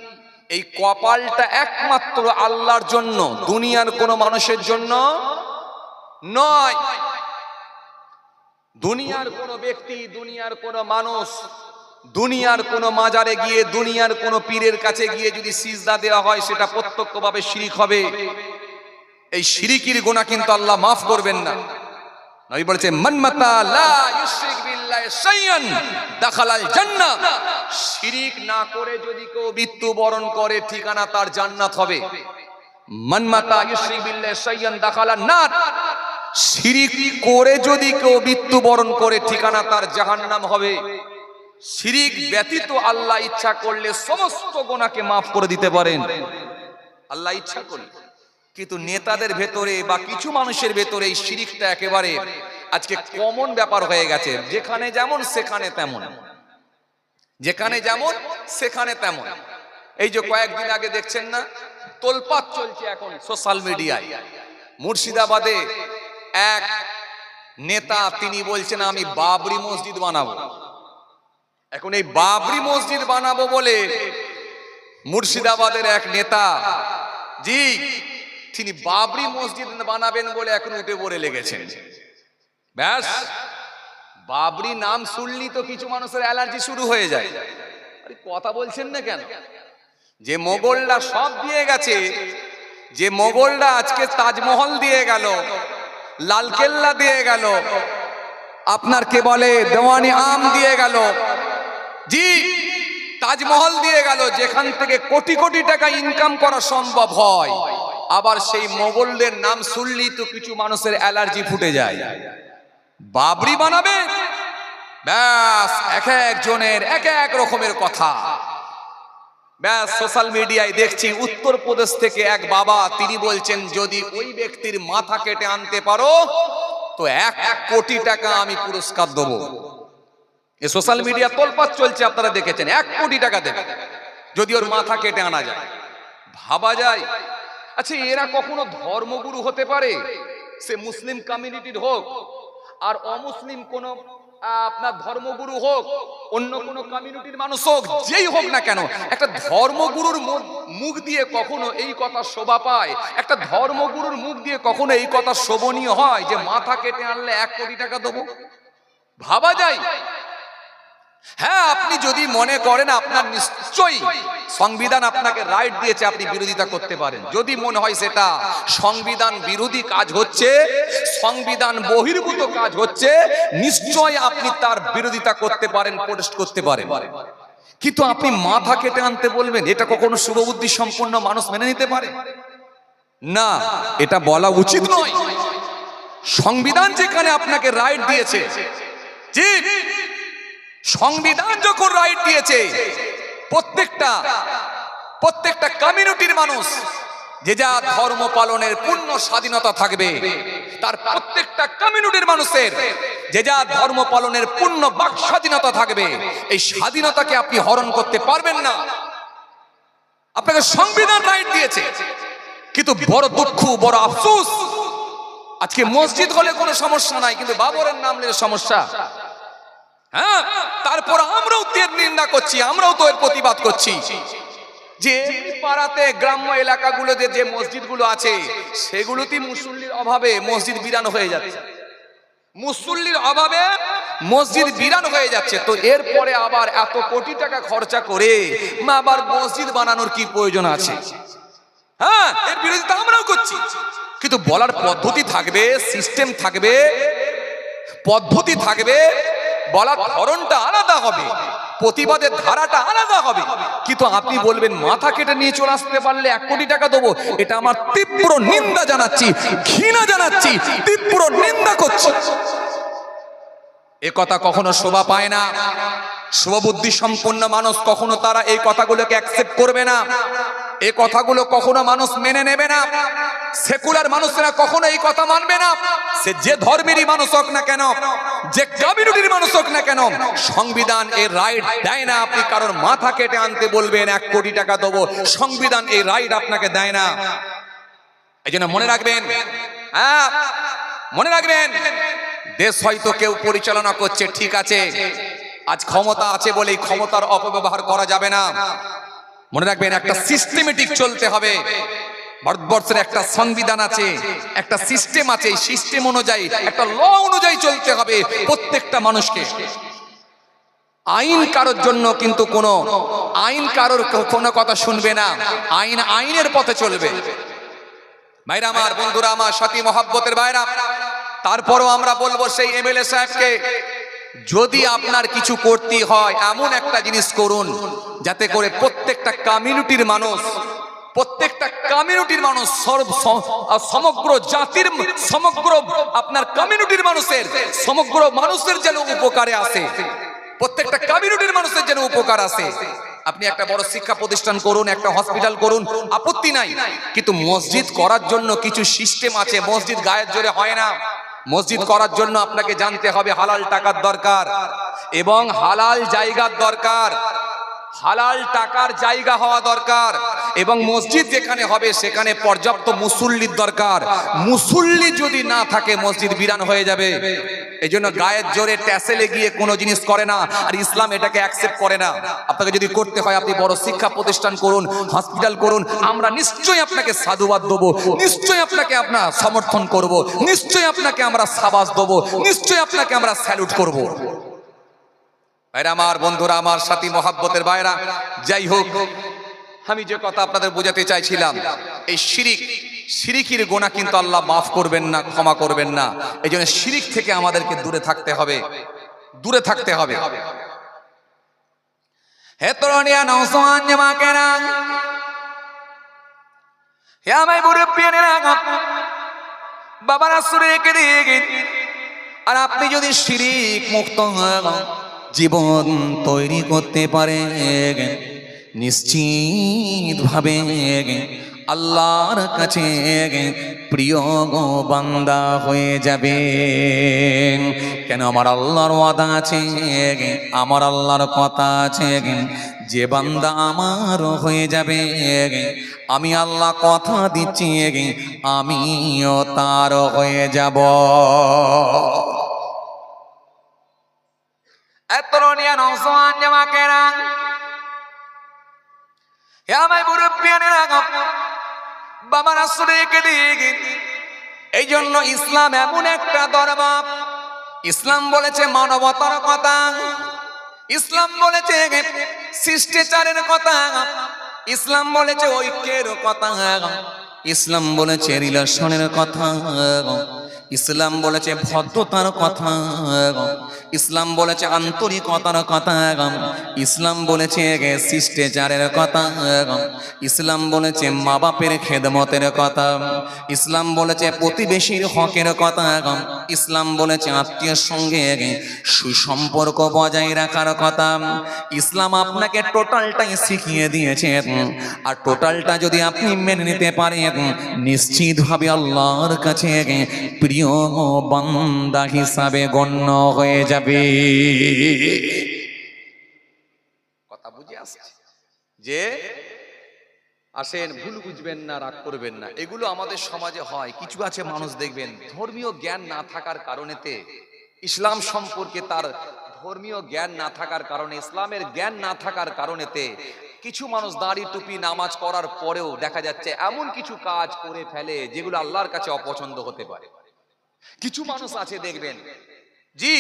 এই কপালটা একমাত্র আল্লাহর জন্য, দুনিয়ার কোন মানুষের জন্য নয়। দুনিয়ার কোন ব্যক্তি, দুনিয়ার কোন মানুষ, দুনিয়ার কোন মাজারে গিয়ে, দুনিয়ার কোন পীরের কাছে গিয়ে যদি সিজদা দেওয়া হয় সেটা প্রত্যক্ষভাবে শিরক হবে। এই শিরকির গুনাহ কিন্তু আল্লাহ মাফ করবেন না। নবী বলেছে মান মাতা লা ইউশরিক বিল্লাহি শাইআন দাখালাল জান্নাহ। শিরক না করে যদি কেউ মৃত্যুবরণ করে ঠিকানা তার জান্নাত হবে। মান মাতা ইউশরিক বিল্লাহি শাইআন দাখালান নার। শিরক করে যদি কেউ মৃত্যুবরণ করে ঠিকানা তার জাহান্নাম হবে। শিরক ব্যতীত আল্লাহ ইচ্ছা করলে সমস্ত গুনাহকে মাফ করে দিতে পারেন, আল্লাহ ইচ্ছা করলে। কিন্তু নেতাদের ভেতরে বা কিছু মানুষের ভেতরে এই শিরকটা একেবারে আজকে কমন ব্যাপার হয়ে গেছে। যেখানে যেমন সেখানে তেমন, যেখানে যেমন সেখানে তেমন। এই যে কয়েকদিন আগে দেখছেন না, তোলপাড় চলছে এখন সোশ্যাল মিডিয়ায়। মুর্শিদাবাদে এক নেতা তিনি বলছেন আমি বাবরি মসজিদ বানাবো। এখন এই বাবরি মসজিদ বানাবো বলে মুর্শিদাবাদের এক নেতা, জি, তিনি বাবরি মসজিদ বানাবেন বলে এখন উঠে পড়ে লেগেছেন। ব্যাস, বাবরি নাম শুনলি তো কিছু মানুষের অ্যালার্জি শুরু হয়ে যায়। আরে কথা বলছেন না কেন? যে মোগলরা সব দিয়ে গেছে, যে মোগলরা আজকে তাজমহল দিয়ে গেল, লালকেল্লা দিয়ে গেল, আপনার কে বলে দেওয়ানি আম দিয়ে গেল, জি, তাজমহল দিয়ে গেল, যেখান থেকে কোটি কোটি টাকা ইনকাম করা সম্ভব হয়। আবার সেই মোগলদের নাম শুনলেই তো কিছু মানুষের অ্যালার্জি ফুটে যায়। বাবরি বানাবে, ব্যাস, এক একজনের এক এক রকমের কথা। ব্যাস, সোশ্যাল মিডিয়ায় দেখছি উত্তরপ্রদেশ থেকে এক বাবা, তিনি বলছেন যদি ওই ব্যক্তির মাথা কেটে আনতে পারো তো 1 কোটি টাকা আমি পুরস্কার দেবো। এই সোশ্যাল মিডিয়া তোলপাড় চলছে, আপনারা দেখেছেন। 1 কোটি টাকা দেবে যদি ওর মাথা কেটে আনা যায়। ভাবা যায়? আচ্ছা, এরা কখনো ধর্মগুরু হতে পারে? সে মুসলিম কমিউনিটির হোক আর অমুসলিম কোন আপনার ধর্মগুরু হোক, অন্য কোন কমিউনিটির মানুষ হোক, যেই হোক না কেন, একটা ধর্মগুরুর মুখ দিয়ে কখনো এই কথা শোভা পায়? একটা ধর্মগুরুর মুখ দিয়ে কখনো এই কথা শোভনীয় হয় যে মাথা কেটে আনলে 1 কোটি টাকা দেবো? ভাবা যায়? হ্যাঁ, আপনি যদি মনে করেন আপনার নিশ্চয়ই সংবিধান আপনাকে রাইট দিয়েছে, আপনি বিরোধিতা করতে পারেন। যদি মনে হয় সেটা সংবিধান বিরোধী কাজ হচ্ছে, সংবিধান বহির্ভূত কাজ হচ্ছে, নিশ্চয়ই আপনি তার বিরোধিতা করতে পারেন, প্রোটেস্ট করতে পারেন। কিন্তু আপনি মাথা কেটে আনতে বলবেন, এটা কখনো শুভবুদ্ধি সম্পন্ন মানুষ মেনে নিতে পারে না। এটা বলা উচিত নয়। সংবিধান যেখানে আপনাকে রাইট দিয়েছে, ঠিক, সংবিধান যখন রাইট দিয়েছে, প্রত্যেকটা কমিউনিটির মানুষ যে যা ধর্ম পালনের পূর্ণ স্বাধীনতা থাকবে, তার প্রত্যেকটা কমিউনিটির মানুষের যে যা ধর্ম পালনের পূর্ণ বাক স্বাধীনতা থাকবে। এই স্বাধীনতাকে আপনি হরণ করতে পারবেন না। আপনাকে সংবিধান রাইট দিয়েছে, কিন্তু বড় দুঃখ, বড় আফসোস, আজকে মসজিদ হলে কোনো সমস্যা নাই, কিন্তু বাবরের নাম নিয়ে সমস্যা। হ্যাঁ, তারপর আমরাও এর নিন্দা করছি, আমরাও তো এর প্রতিবাদ করছি যে পাড়াতে গ্রাম্য এলাকাগুলোতে যে মসজিদগুলো আছে সেগুলোতে মুসল্লির অভাবে মসজিদ বিরান হয়ে যাচ্ছে, মুসল্লির অভাবে মসজিদ বিরান হয়ে যাচ্ছে। তো এরপরে আবার এত কোটি টাকা খরচা করে আবার মসজিদ বানানোর কি প্রয়োজন আছে? হ্যাঁ, এর বিরোধিতা আমরাও করছি, কিন্তু বলার পদ্ধতি থাকবে, সিস্টেম থাকবে, পদ্ধতি থাকবে, বলার ধরনটা আলাদা হবে, প্রতিবাদের ধারাটা আলাদা হবে। কিন্তু আপনি বলবেন মাথা কেটে নিয়ে চলে আসতে পারলে 1 কোটি টাকা দেবো, এটা আমার তীব্র নিন্দা জানাচ্ছি, ঘৃণা জানাচ্ছি, তীব্র নিন্দা করছি। এ কথা কখনো শোভা পায় না। শুভবুদ্ধি সম্পন্ন মানুষ কখনো তারা এই কথাগুলোকে অ্যাকসেপ্ট করবে না, এই কথাগুলো কখনো মানুষ মেনে নেবে না। সেকুলার মানুষরা কখনো এই কথা মানবে না। সে যে ধর্মেরই মানুষ হোক না কেন, যে কমিউনিটির মানুষ হোক না কেন, সংবিধান এই রাইট দেয় না আপনি কারোর মাথা কেটে আনতে বলবেন 1 কোটি টাকা দেবো। সংবিধান এই রাইট আপনাকে দেয় না। এই জন্য মনে রাখবেন, হ্যাঁ মনে রাখবেন, দেশ হয়তো কেউ পরিচালনা করছে, ঠিক আছে, আজ ক্ষমতা আছে বলেই ক্ষমতার অপব্যবহার করা যাবে না। মনে রাখবেন একটা সিস্টেমেটিক চলতে হবে। ভারতবর্ষের একটা সংবিধান আছে, একটা সিস্টেম আছে, এই সিস্টেম অনুযায়ী একটা ল অনুযায়ী চলতে হবে প্রত্যেকটা মানুষকে। আইন কারোর জন্য কিন্তু কোনো আইন কারোর কোনো কথা শুনবে না, আইন আইনের পথে চলবে। ভাইরা আমার, বন্ধুরা আমার, সাথী মহব্বতের ভাইরা, তারপরও আমরা বলবো সেই এমএলএ সাহেবকে, যদি আপনার কিছু করতে হয় এমন একটা জিনিস করুন যাতে করে প্রত্যেকটা কমিউনিটির মানুষ, প্রত্যেকটা কমিউনিটির মানুষ, সমগ্র জাতির, সমগ্র আপনার কমিউনিটির মানুষের, সমগ্র মানুষের যেন উপকারে আসে, প্রত্যেকটা কমিউনিটির মানুষের যেন উপকার আসে। আপনি একটা বড় শিক্ষা প্রতিষ্ঠান করুন, একটা হসপিটাল করুন, আপত্তি নাই, কিন্তু মসজিদ করার জন্য কিছু সিস্টেম আছে। মসজিদ গায়ের জোরে হয় না। মসজিদ করার জন্য আপনাকে জানতে হবে হালাল টাকার দরকার এবং হালাল জায়গার দরকার, হালাল টাকার জায়গা হওয়া দরকার, এবং মসজিদ যেখানে হবে সেখানে পর্যাপ্ত মুসল্লির দরকার। মুসল্লি যদি না থাকে মসজিদ বিরান হয়ে যাবে। এই জন্য গায়ের জোরে ট্যাসেলে গিয়ে কোনো জিনিস করে না, আর ইসলাম এটাকে অ্যাকসেপ্ট করে না। আপনাকে যদি করতে হয় আপনি বড় শিক্ষা প্রতিষ্ঠান করুন, হসপিটাল করুন, আমরা নিশ্চয়ই আপনাকে সাধুবাদ দেবো, নিশ্চয়ই আপনাকে আমরা সমর্থন করব, নিশ্চয়ই আপনাকে আমরা সাবাস দেবো, নিশ্চয়ই আপনাকে আমরা স্যালুট করব। ভাইরা আমার, বন্ধুরা আমার, সাথী মহাব্বতের ভাইরা, যাই হোক, আমি যে কথা আপনাদের বোঝাতে চাইছিলাম, এই শিরিকের গুনাহ কিন্তু আল্লাহ মাফ করবেন না, ক্ষমা করবেন না। এই জন্য শিরিক থেকে আমাদেরকে দূরে থাকতে হবে, দূরে থাকতে হবে। হে তরুণিয়া নওজওয়ান জামাকেরা, হে আমার মুরব্বিয়ানেরা, বাবারা সুরেকে দিয়ে, আর আপনি যদি শিরিক মুক্ত জীবন তৈরি করতে পারেন, নিশ্চিতভাবে আল্লাহর কাছে প্রিয় বান্দা হয়ে যাবে। কেন? আমার আল্লাহর ওয়াদা আছে, আমার আল্লাহর কথা আছে, যে বান্দা আমার হয়ে যাবে আমি আল্লাহ কথা দিচ্ছি আমিও তার হয়ে যাব। তরুণিয়া নওজওয়ান জামাকেরা, হে আমার মুরব্বিয়ানেরা, বাবারা সুরেকে দিয়ে, এই জন্য ইসলাম এমন একটা ধর্ম, ইসলাম বলেছে মানবতার কথা, ইসলাম বলেছে শিষ্টাচারের কথা, ইসলাম বলেছে ঐক্যের কথা, ইসলাম বলেছে রিলেশনের কথা, ইসলাম বলেছে ভদ্রতার কথা, ইসলাম বলেছে আন্তরিকতার কথা, ইসলাম বলেছে শিষ্টাচারের কথা, ইসলাম বলেছে মা বাপের খেদমতের কথা, ইসলাম বলেছে প্রতিবেশীর হকের কথা, ইসলাম বলেছে আত্মীয়ের সঙ্গে সুসম্পর্ক বজায় রাখার কথা। ইসলাম আপনাকে টোটালটাই শিখিয়ে দিয়েছে, আর টোটালটা যদি আপনি মেনে নিতে পারেন নিশ্চিতভাবে আল্লাহর কাছে প্রিয় বান্দা হিসাবে গণ্য হয়ে যাবে। কথা বুঝে আসছে? যে আসেন, ভুল বুঝবেন না, রাগ করবেন না, এগুলো আমাদের সমাজে হয়। কিছু আছে মানুষ দেখবেন ধর্মীয় জ্ঞান না থাকার কারণেতে ইসলাম সম্পর্কে তার ধর্মীয় জ্ঞান না থাকার কারণে, ইসলামের জ্ঞান না থাকার কারণেতে কিছু মানুষ দাড়ি টুপি নামাজ করার পরেও দেখা যাচ্ছে এমন কিছু কাজ করে ফেলে যেগুলো আল্লাহর কাছে অপছন্দ হতে পারে। কিছু মানুষ আছে দেখবেন, জি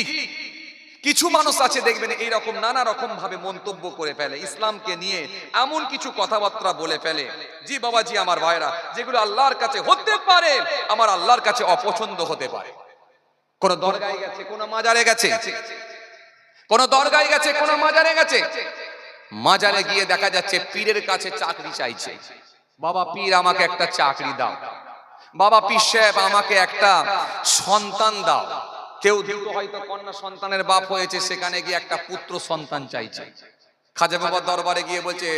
কিছু মানুষ আছে দেখবেন এইরকম নানা রকম ভাবে মন্তব্য করে ফেলে, ইসলামকে নিয়ে এমন কিছু কথাবার্তা বলে ফেলে, জি বাবাজি আমার ভাইরা, যেগুলো আল্লাহর কাছে হতে পারে, আমার আল্লাহর কাছে অপছন্দ হতে পারে। কোন দরগায় গেছে, কোন মাজারে গেছে, কোন দরগায় গেছে, কোন মাজারে গেছে, মাজারে গিয়ে দেখা যাচ্ছে পীরের কাছে চাকরি চাইছে, বাবা পীর আমাকে একটা চাকরি দাও, বাবা পীর সাহেব আমাকে একটা সন্তান দাও। কেউ দুটো হয়তো কন্যা সন্তানের বাপ হয়েছে, সেখানে গিয়ে একটা পুত্র সন্তান চাইছে। খাজা বাবার দরবারে গিয়ে বলছে,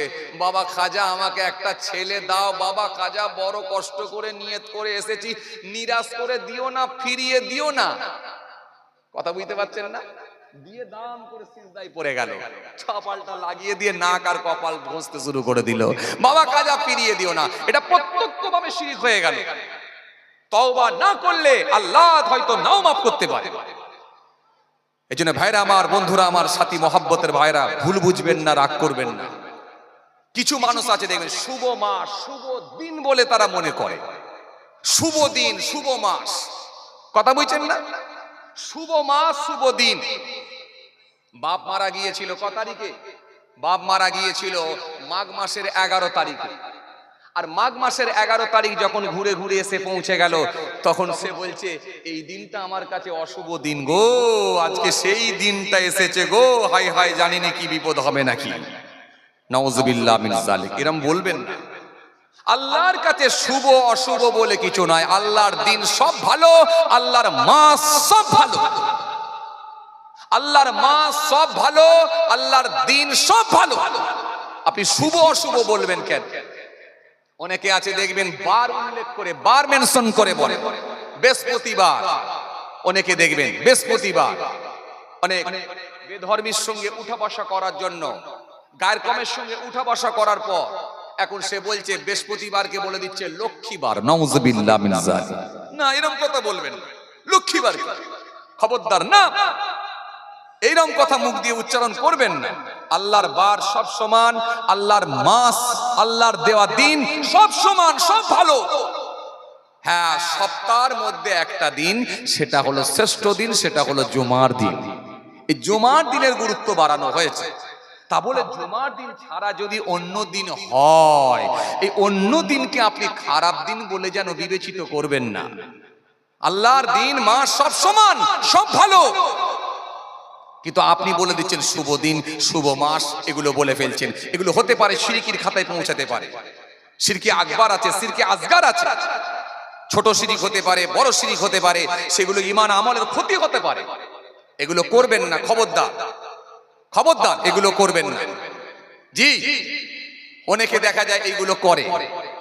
বাবা খাজা আমাকে একটা ছেলে দাও, বাবা খাজা বড় কষ্ট করে নিয়ত করে এসেছি, নিরাশ করে দিও না, ফিরিয়ে দিও না। কথা বুঝতে পারছেন না? দিয়ে দাম করে সিজদায় পড়ে গেল, কপালটা লাগিয়ে দিয়ে নাক আর কপাল ঘষতে শুরু করে দিল, বাবা খাজা ফিরিয়ে দিও না। এটা প্রত্যক্ষভাবে শিরক হয়ে গেল। তওবা না করলে আল্লাহ হয়তো নাও মাফ করতে পারে। এজন্য ভাইরা আমার, বন্ধুরা আমার, সাথী মহব্বতের ভাইরা, ভুল বুঝবেন না, রাগ করবেন না। কিছু মানুষ আছে দেখবেন শুভ মাস, শুভ দিন বলে তারা মনে করে, শুভ দিন, শুভ মাস, কথা বুঝছেন না? শুভ মাস, শুভ দিন। বাপ মারা গিয়েছিল ক তারিখে? বাপ মারা গিয়েছিল মাঘ মাসের 11 তারিখে। আর মাঘ মাসের 11 তারিখ যখন ঘুরে ঘুরে এসে পৌঁছে গেল, তখন সে বলছে এই দিনটা আমার কাছে অশুভ দিন গো, আজকে সেই দিনটা এসেছে গো, হাই হাই জানি না কি বিপদ হবে নাকি। নাউজুবিল্লাহ মিন যালিক। এরকম বলবেন না। আল্লাহর কাছে শুভ অশুভ বলে কিছু নয়, আল্লাহর দিন সব ভালো, আল্লাহর মাস সব ভালো, আল্লাহর মাস সব ভালো, আল্লাহর দিন সব ভালো। আপনি শুভ অশুভ বলবেন কেন? অনেকে আছে দেখবেন বার উল্লেখ করে, বার মেনশন করে বলে বৃহস্পতিবার। অনেকে দেখবেন বৃহস্পতিবার, অনেক বেধর্মীর সঙ্গে উঠা বসা করার জন্য, গায়ের কমের সঙ্গে উঠা বসা করার পর এখন সে বলছে বৃহস্পতিবারকে বলে দিচ্ছে লক্ষ্মীবার। নাউজুবিল্লাহ মিন যালিক। না, এরকম কথা বলবেন না, লক্ষ্মীবার খবরদার না, এইরকম কথা মুখ দিয়ে উচ্চারণ করবেন না। আল্লাহর বার সব সমান, আল্লাহর মাস, আল্লাহর দেওয়া দিন সব সমান, সব ভালো। হ্যাঁ, সপ্তাহের মধ্যে একটা দিন, সেটা হলো শ্রেষ্ঠ দিন, সেটা হলো জুমার দিন। এই জুমার দিনের গুরুত্ব বাড়ানো হয়েছে। তা বলে জুমার দিন ছাড়া যদি অন্য দিন হয়, এই অন্য দিনকে আপনি খারাপ দিন বলে যেন বিবেচিত করবেন না। আল্লাহর দিন, মাস সব সমান, সব ভালো, কিন্তু আপনি বলে দিচ্ছেন শুভ দিন, শুভ মাস, এগুলো বলে ফেলছেন। এগুলো হতে পারে শিরকির খাতায় পৌঁছাতে পারে। শিরকি আকবার আছে, শিরকি আসগার আছে। ছোট শিরিক হতে পারে, বড় শিরিক হতে পারে, সেগুলো ঈমান আমলের ক্ষতি হতে পারে। এগুলো করবেন না, খবরদার, খবরদার, এগুলো করবেন না। জি, অনেকে দেখা যায় এইগুলো করে,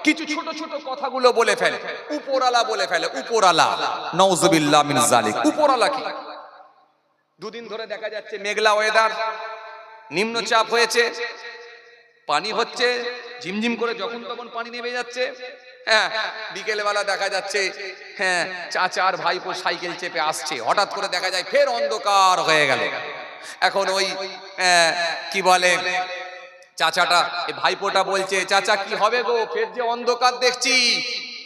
কিছু ছোট ছোট কথাগুলো বলে ফেলে, উপরালা বলে ফেলে, উপরালা। নাউজুবিল্লাহ মিন যালিক। উপরালা কি? দুদিন ধরে দেখা যাচ্ছে মেঘলা ওয়েদার, নিম্নচাপ হয়েছে, পানি হচ্ছে ঝিমঝিম করে, যখন তখন পানি নেমে যাচ্ছে। হ্যাঁ, বিকেল বেলা দেখা যাচ্ছে হ্যাঁ চাচা আর ভাইপো সাইকেল চেপে আসছে, হঠাৎ করে দেখা যায় ফের অন্ধকার হয়ে গেল। এখন ওই কি বলে চাচাটা, ভাইপোটা বলছে, চাচা কি হবে গো, ফের যে অন্ধকার দেখছি,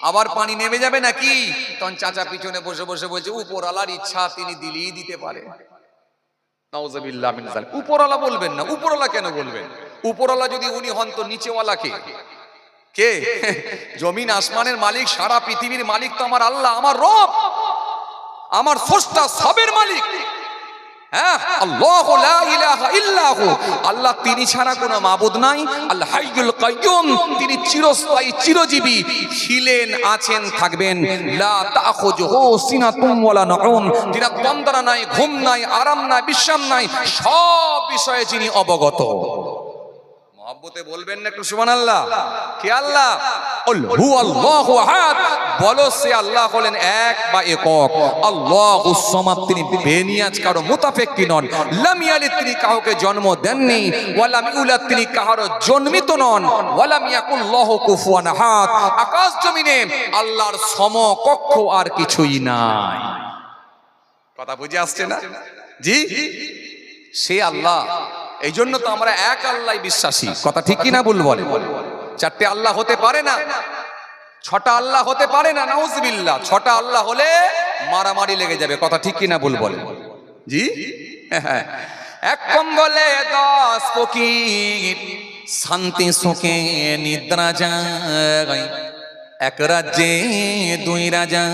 আবার পানি নেমে যাবে নাকি? তখন চাচা পিছনে বসে বসে বলছে উপরওয়ালার ইচ্ছা, তিনি দিলেই দিতে পারে। নাউজুবিল্লাহ মিন যালিক। উপরওয়ালা বলবেন না। উপরওয়ালা কেন বলবেন? উপরওয়ালা যদি উনি হন তো নিচেওয়ালা কে? কে? জমিন আসমানের মালিক, সারা পৃথিবীর মালিক তো আমার আল্লাহ, আমার রব, আমার স্রষ্টা, সবের মালিক। হ্যাঁ, আল্লাহু লা ইলাহা ইল্লাহু, আল্লাহ তিনি ছাড়া কোনো মাবুদ নাই। আল হাইয়ুল কাইয়ুম, তিনি চিরস্থায়ী, চিরজীবী, ছিলেন, আছেন, থাকবেন। লা তাখুযুহু সিনাতুম ওয়ালা নাউম, যিনার তন্দ্রা নাই, ঘুম নাই, আরাম নাই, বিশ্রাম নাই, সব বিষয়ে যিনি অবগত। মহব্বতে বলবেন না একটু সুবহানাল্লাহ। কে আল্লাহ? কুল হুয়াল্লাহু আহাদ, বলো সে আল্লাহ হলেন এক বা একক। আল্লাহুস সামাদ, তিনি বেনিয়াজ, কারো মুতাফেক্কি নন। লাম ইয়ালিদ, তিনি কাউকে জন্ম দেননি। ওয়া লাম ইউলাদ, তিনি কারো জন্মিত নন। ওয়া লাম ইয়াকুল লাহু কুফুয়ান আহাদ, আকাশ জমিনে আল্লাহর সমকক্ষ আর কিছুই নাই। কথা বুঝে আসছে না? জি, সে আল্লাহ। এই জন্য তো আমরা এক আল্লাহ বিশ্বাসী, কথা ঠিক কিনা ভুল বলে? চারটে আল্লাহ হতে পারে না, ছটা আল্লাহ হতে পারে না, নাউজুবিল্লাহ। ছটা আল্লাহ হলে মারামারি লেগে যাবে, কথা ঠিক কিনা ভুল বলে? জি হ্যাঁ। এক কম্বলে 10 ফকির, শান্তি সুখে নিদ্রা যায়। এক রাজ্যে 2 রাজা,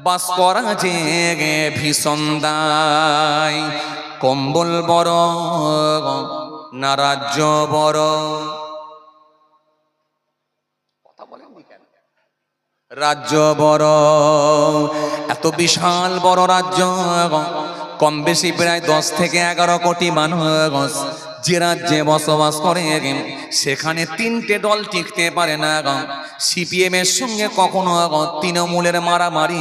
বাস করা যে ভীষণ দায়। কম্বল বড় না রাজ্য বড়? কথা বলেননি কেন? রাজ্য বড়। এত বিশাল বড় রাজ্য, কম বেশি প্রায় 10 থেকে 11 কোটি মানুষ যে রাজ্যে বসবাস করে, সেখানে 3টে দল টিকতে পারে না। সিপিএম এর সঙ্গে কখনো তৃণমূলের মারামারি,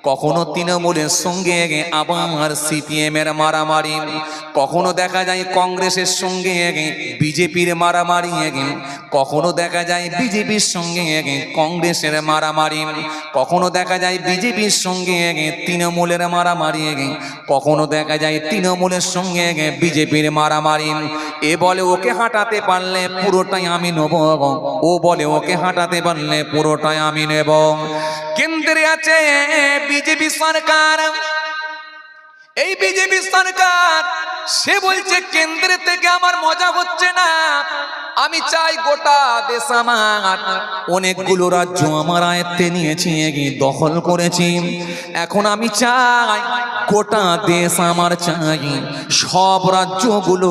কখনো তৃণমূলের সঙ্গে আবার সিপিএম এর মারামারি, কখনো দেখা যায় কংগ্রেসের সঙ্গে বিজেপির মারামারি, কখনো দেখা যায় বিজেপির সঙ্গে কংগ্রেসের মারামারি, কখনো দেখা যায় বিজেপির সঙ্গে তৃণমূলের মারামারি, কখনো দেখা যায় তৃণমূলের সঙ্গে বিজেপির মারামারি। এ বলে ওকে হাঁটাতে পারলে পুরোটাই আমি নেব, ও বলে ওকে হাঁটাতে পারলে পুরোটাই আমি নেব। কেন্দ্রে আছে বিজেপি সরকার, এই বিজেপি সরকার সে বলছে কেন্দ্রে থেকে আমার মজা হচ্ছে না, আমি চাই গোটা দেশ আমার। অনেকগুলো রাজ্য আমার আয়ত্তে নিয়েছি, দখল করেছি, এখন আমি চাই গোটা দেশ আমার চাই, সব রাজ্যগুলো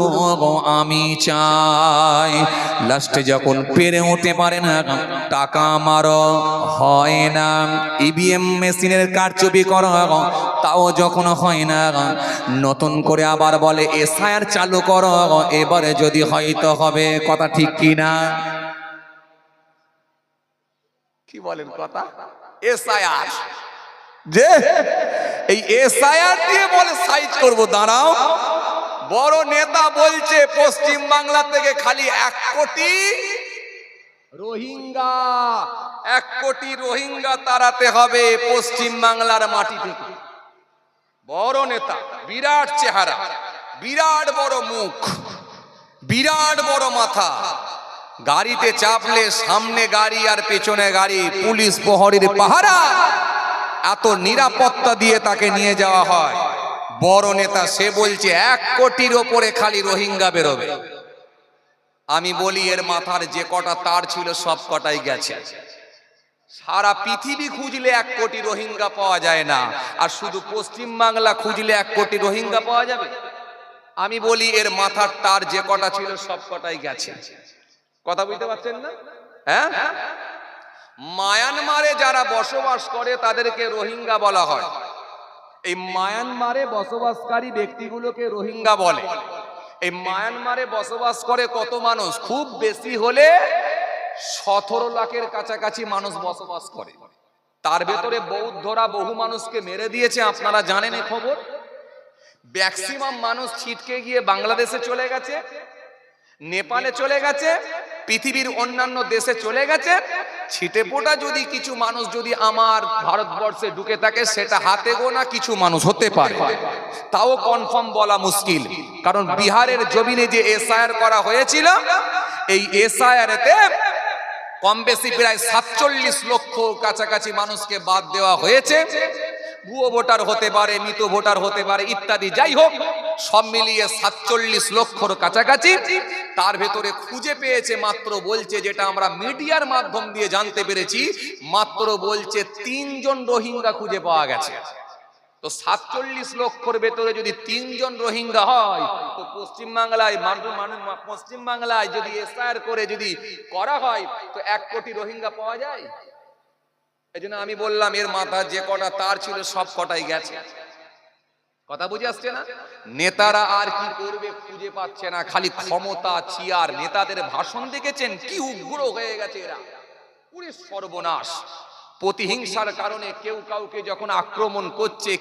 আমি চাই। লাস্টে যখন পেরে উঠতে পারে না, টাকা আমারও হয় না, ইভিএম মেশিনের কারচুপি করা তাও যখন হয় না, নতুন করে আবার বলে এসআইআর চালু করো, এবারে যদি হয়তো হবে। কথা ঠিক কিনা? কি বলেন কথা? এসআইআর, যে এই এসআইআর দিয়ে বলে সাইজ করব। দাঁড়াও, বড় নেতা বলছে পশ্চিম বাংলা থেকে খালি 1 কোটি রোহিঙ্গা, 1 কোটি রোহিঙ্গা তাড়াতে হবে পশ্চিম বাংলার মাটি থেকে। বড় নেতা, বিরাট চেহারা, বিরাট বড় মুখ, বিরাট বড় মাথা, গাড়িতে চাপলে সামনে গাড়ি আর পেছনে গাড়ি, পুলিশ প্রহরীর পাহারা, এত নিরাপত্তা দিয়ে তাকে নিয়ে যাওয়া হয়। বড় নেতা, সে বলছে 1 কোটির ওপরে খালি রোহিঙ্গা বেরোবে। আমি বলি এর মাথার যে কটা তার ছিল সব কটাই গেছে। সারা পৃথিবী খুঁজলে 1 কোটি রোহিঙ্গা পাওয়া যায় না, আর শুধু পশ্চিম বাংলা খুঁজলে 1 কোটি রোহিঙ্গা পাওয়া যাবে? আমি বলি এর মাথার তার যে কটা ছিল সব কটাই গেছে। কথা বুঝতে পারছেন না? হ্যাঁ, মায়ানমারে যারা বসবাস করে তাদেরকে রোহিঙ্গা বলা হয়। এই মায়ানমারে বসবাসকারী ব্যক্তিগুলোকে রোহিঙ্গা বলে। এই মায়ানমারে বসবাস করে কত মানুষ? খুব বেশি হলে 17 লাখের কাছাকাছি মানুষ বসবাস করে। তার ভেতরে বৌদ্ধরা বহু মানুষকে মেরে দিয়েছে, আপনারা জানেন এই খবর। ম্যাক্সিমাম মানুষ ছিটকে গিয়ে বাংলাদেশে চলে গেছে, নেপালে চলে গেছে, পৃথিবীর অন্যান্য দেশে চলে গেছে। ছিটেপোটা যদি কিছু মানুষ যদি আমার ভারতবর্ষে ঢুকে থাকে, সেটা হাতে গোনা কিছু মানুষ হতে পারে, তাও কনফার্ম বলা মুশকিল। কারণ বিহারের জমিনে যে এসআইআর করা হয়েছিল, এই এসআইআরতে কম বেশি প্রায় 47 লক্ষ কাছাকাছি মানুষকে বাদ দেওয়া হয়েছে। ভুয়ো ভোটার হতে পারে, মৃত ভোটার হতে পারে ইত্যাদি, যাই হোক সব মিলিয়ে 47 লক্ষর কাছাকাছি। তার ভেতরে খুঁজে পেয়েছে মাত্র, বলছে যেটা আমরা মিডিয়ার মাধ্যম দিয়ে জানতে পেরেছি, মাত্র বলছে 3 জন রোহিঙ্গা খুঁজে পাওয়া গেছে। তো 47 লক্ষর ভেতরে যদি 3 জন রোহিঙ্গা হয়, তো পশ্চিম বাংলায় যদি এসআইআর করে যদি করা হয়, তো 1 কোটি রোহিঙ্গা পাওয়া যায়। এই জন্য আমি বললাম এর মাথা যে কটা তার ছিল সব কটাই গেছে। কথা বুঝে আসছে না? নেতারা আর কি করবে খুঁজে পাচ্ছে না, খালি ক্ষমতা, চেয়ার। নেতাদের ভাষণ দেখেছেন কি উগ্র হয়ে গেছে এরা, পুরো সর্বনাশ। প্রতিহিংসার কারণে কেউ কাউকে যখন আক্রমণ করছে,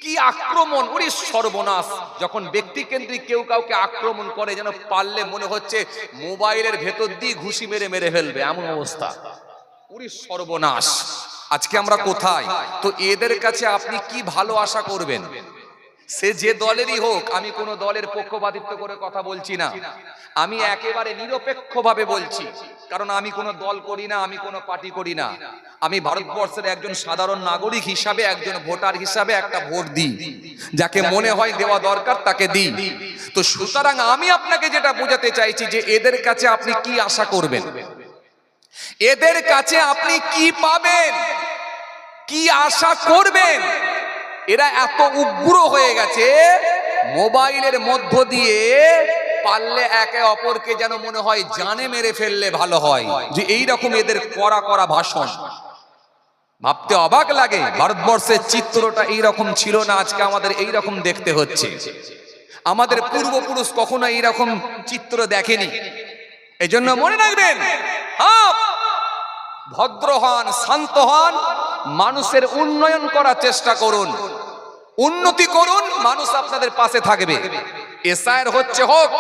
কি আক্রমণ, পুরো সর্বনাশ। যখন ব্যক্তিকেন্দ্রিক কেউ কাউকে আক্রমণ করে, যেন পারলে মনে হচ্ছে মোবাইলের ভেতর দিয়ে ঘুষি মেরে মেরে ফেলবে, এমন অবস্থা, পুরো সর্বনাশ। আজকে আমরা কোথায়? তো এদের কাছে আপনি কি ভালো আশা করবেন? সে যে দলেরই হোক, আমি কোনো দলের পক্ষপাতিত্ব করে কথা বলছি না, আমি একেবারে নিরপেক্ষভাবে বলছি। কারণ আমি কোনো দল করি না, আমি কোনো পার্টি করি না, আমি ভারতবর্ষের একজন সাধারণ নাগরিক হিসাবে, একজন ভোটার হিসাবে একটা ভোট দিই, যাকে মনে হয় দেওয়া দরকার তাকে দিই। তো সুতরাং আমি আপনাকে যেটা বোঝাতে চাইছি যে এদের কাছে আপনি কি আশা করবেন, এদের কাছে আপনি কি পাবেন, কি আশা করবেন? এরা এত উগ্র হয়ে গেছে, মোবাইলের মধ্য দিয়ে পারলে একে অপরকে যেন মনে হয় জানে মেরে ফেললে ভালো হয়, যে এইরকম এদের কড়া কড়া ভাষণ। ভাবতে অবাক লাগে, ভারতবর্ষের চিত্রটা এইরকম ছিল না, আজকে আমাদের এইরকম দেখতে হচ্ছে। আমাদের পূর্বপুরুষ কখনো এইরকম চিত্র দেখেনি। এই জন্য মনে রাখবেন, ভদ্র হন, শান্ত হন, মানুষের উন্নয়ন করার চেষ্টা করুন, উন্নতি করুন, মানুষ আপনাদের পাশে থাকবে। এসআইআর হচ্ছে হোক,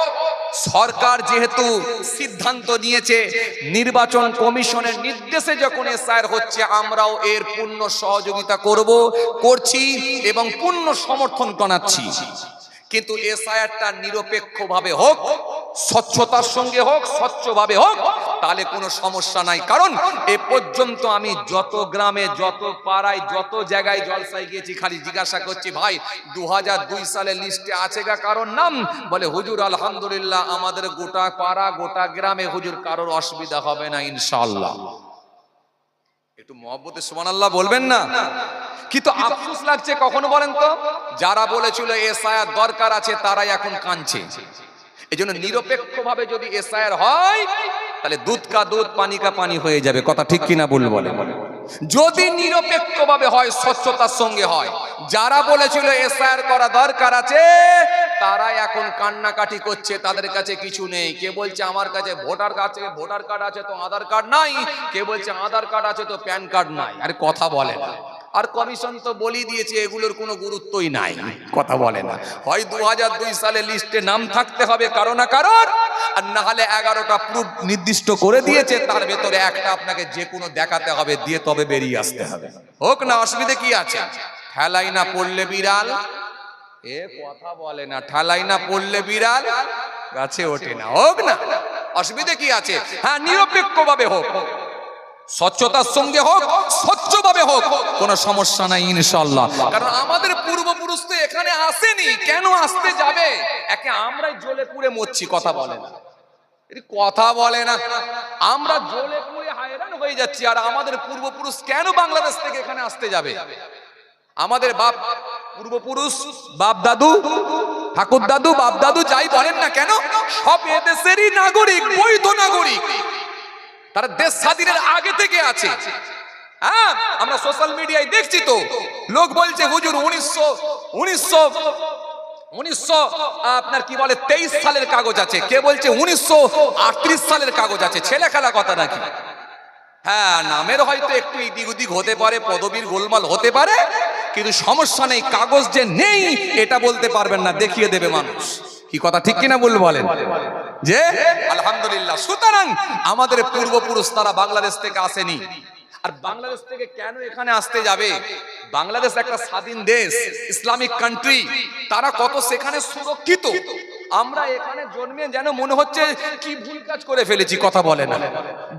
সরকার যেহেতু সিদ্ধান্ত নিয়েছে, নির্বাচন কমিশনের নির্দেশে যখন এসআইআর হচ্ছে, আমরাও এর পূর্ণ সহযোগিতা করছি এবং পূর্ণ সমর্থন জানাচ্ছি। কিন্তু এসআইআরটা নিরপেক্ষভাবে হোক, স্বচ্ছতার সঙ্গে হোক, স্বচ্ছভাবে হোক, তাহলে কোনো সমস্যা নাই। কারণ এ পর্যন্ত আমি যত গ্রামে, যত পাড়ায়, যত জায়গায় জলসায় গিয়েছি, খালি জিজ্ঞাসা করছি, ভাই 2002 সালের লিস্টে আছে গা কারোর নাম? বলে হুজুর আলহামদুলিল্লাহ, আমাদের গোটা পাড়া, গোটা গ্রামে হুজুর কারোর অসুবিধা হবে না ইনশাআল্লাহ। একটু মহব্বতে সুবহানাল্লাহ বলবেন না? কিন্তু আফসোস লাগছে, কখনো বলেন তো, যারা বলেছিল এসআইআর দরকার আছে তারাই এখন কাঁদছে। এজন্য নিরপেক্ষভাবে যদি এসআইআর হয়, তাহলে দুধ কা দুধ, পানি কা পানি হয়ে যাবে। কথা ঠিক কিনা বলবো? যদি নিরপেক্ষভাবে হয়, স্বচ্ছতার সঙ্গে হয়, যারা বলেছিল এসআইআর করা দরকার আছে তারাই এখন কান্নাকাটি করছে, তাদের কাছে কিছু নেই। কে বলছে আমার কাছে ভোটার কার্ড আছে তো আধার কার্ড নাই, কে বলছে আধার কার্ড আছে তো প্যান কার্ড নাই। আরে কথা বলে না। আর কমিশন তো বলি দিয়েছে এগুলোর কোনো গুরুত্বই নাই, কথা বলে না। হয় 2002 সালে লিস্টে নাম থাকতে হবে কারো না কারোর, আর না হলে 11টা প্রুফ নির্দিষ্ট করে দিয়েছে, তার ভেতরে একটা আপনাকে যে কোনো দেখাতে হবে, দিয়ে তবে বেরিয়ে আসতে হবে। হোক না, অসুবিধে কি আছে? ঠেলাই না পড়লে বিড়াল, এ কথা বলে না, ঠেলাই না পড়লে বিড়াল গাছে ওঠে না। হোক না, অসুবিধে কি আছে? হ্যাঁ, নিরপেক্ষভাবে হোক, স্বচ্ছতার সঙ্গে হোক, স্বচ্ছভাবে হোক, কোনো সমস্যা নাই ইনশাআল্লাহ। কারণ আমাদের পূর্বপুরুষ তো এখানে আসেনি, কেন আসতে যাবে? একে আমরাই জ্বলে পুড়ে মরছি, কথা বলে না, কথা বলে না। আমরা জ্বলে পুড়ে হায়রান হয়ে যাচ্ছি, আর আমাদের পূর্বপুরুষ কেন বাংলাদেশ থেকে এখানে আসতে যাবে? আমাদের পূর্বপুরুষ, বাপ দাদু, ঠাকুর দাদু, বাপ দাদু যাই বলেন না কেন, সব এদেশেরই নাগরিক, বৈধ নাগরিক। তারা দেশ স্বাধীনের আগে থেকে আছে। হ্যাঁ, আমরা সোশ্যাল মিডিয়ায় দেখছি তো, লোক বলছে হুজুর 1900 আপনার কি বলে 23 সালের কাগজ আছে, কে বলছে 1938 সালের কাগজ আছে। ছেলে খেলা কথা নাকি? হ্যাঁ, নামের হয়তো একটু এদিক ওদিক হতে পারে, পদবীর গোলমাল হতে পারে, কিন্তু সমস্যা নেই। কাগজ যে নেই এটা বলতে পারবেন না, দেখিয়ে দেবে মানুষ। কি কথা ঠিক কিনা বলেন? যে আলহামদুলিল্লাহ। সুতরাং আমাদের পূর্বপুরুষ তারা বাংলাদেশ থেকে আসেনি। আর বাংলাদেশ থেকে কেন এখানে আসতে যাবে? বাংলাদেশ একটা স্বাধীন দেশ, ইসলামিক কান্ট্রি, তারা কত সেখানে সুরক্ষিত। আমরা এখানে জন্মে যেন মনে হচ্ছে কি ভুল কাজ করে ফেলেছি, কথা বলে না,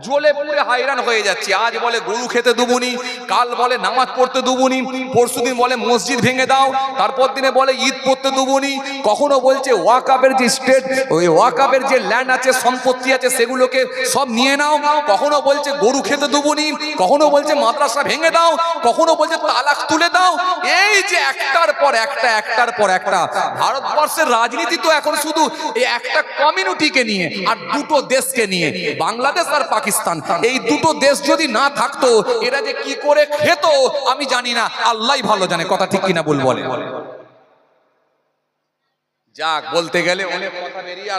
জ্বলে পুড়ে হায়রান হয়ে যাচ্ছি। আজ বলে গরু খেতে দুবুনি, কাল বলে নামাজ পড়তে দুবুনি, পরশুদিন বলে মসজিদ ভেঙে দাও, তারপর দিনে বলে ঈদ পড়তে দুবুনি, কখনো বলছে ওয়াকাবের যে স্টেট, ওই ওয়াকাবের যে ল্যান্ড আছে, সম্পত্তি আছে, সেগুলোকে সব নিয়ে নাও, কখনো বলছে গরু খেতে দুবুনি, কখনো বলছে মাদ্রাসা ভেঙে দাও, কখনো বলছে তালাক তুলে দাও। এই যে একটার পর একটা ভারতবর্ষের রাজনীতি তো এখন শুধু এই একটা কমিউনিটিকে নিয়ে আর দুটো দেশকে নিয়ে, বাংলাদেশ আর পাকিস্তান। এই দুটো দেশ যদি না থাকতো এরা যে কি করে খেত আমি জানি না, আল্লাহই ভালো জানে। কথা ঠিক কিনা বলে? যাক, বলতে গেলে অনেক কথা বেরিয়ে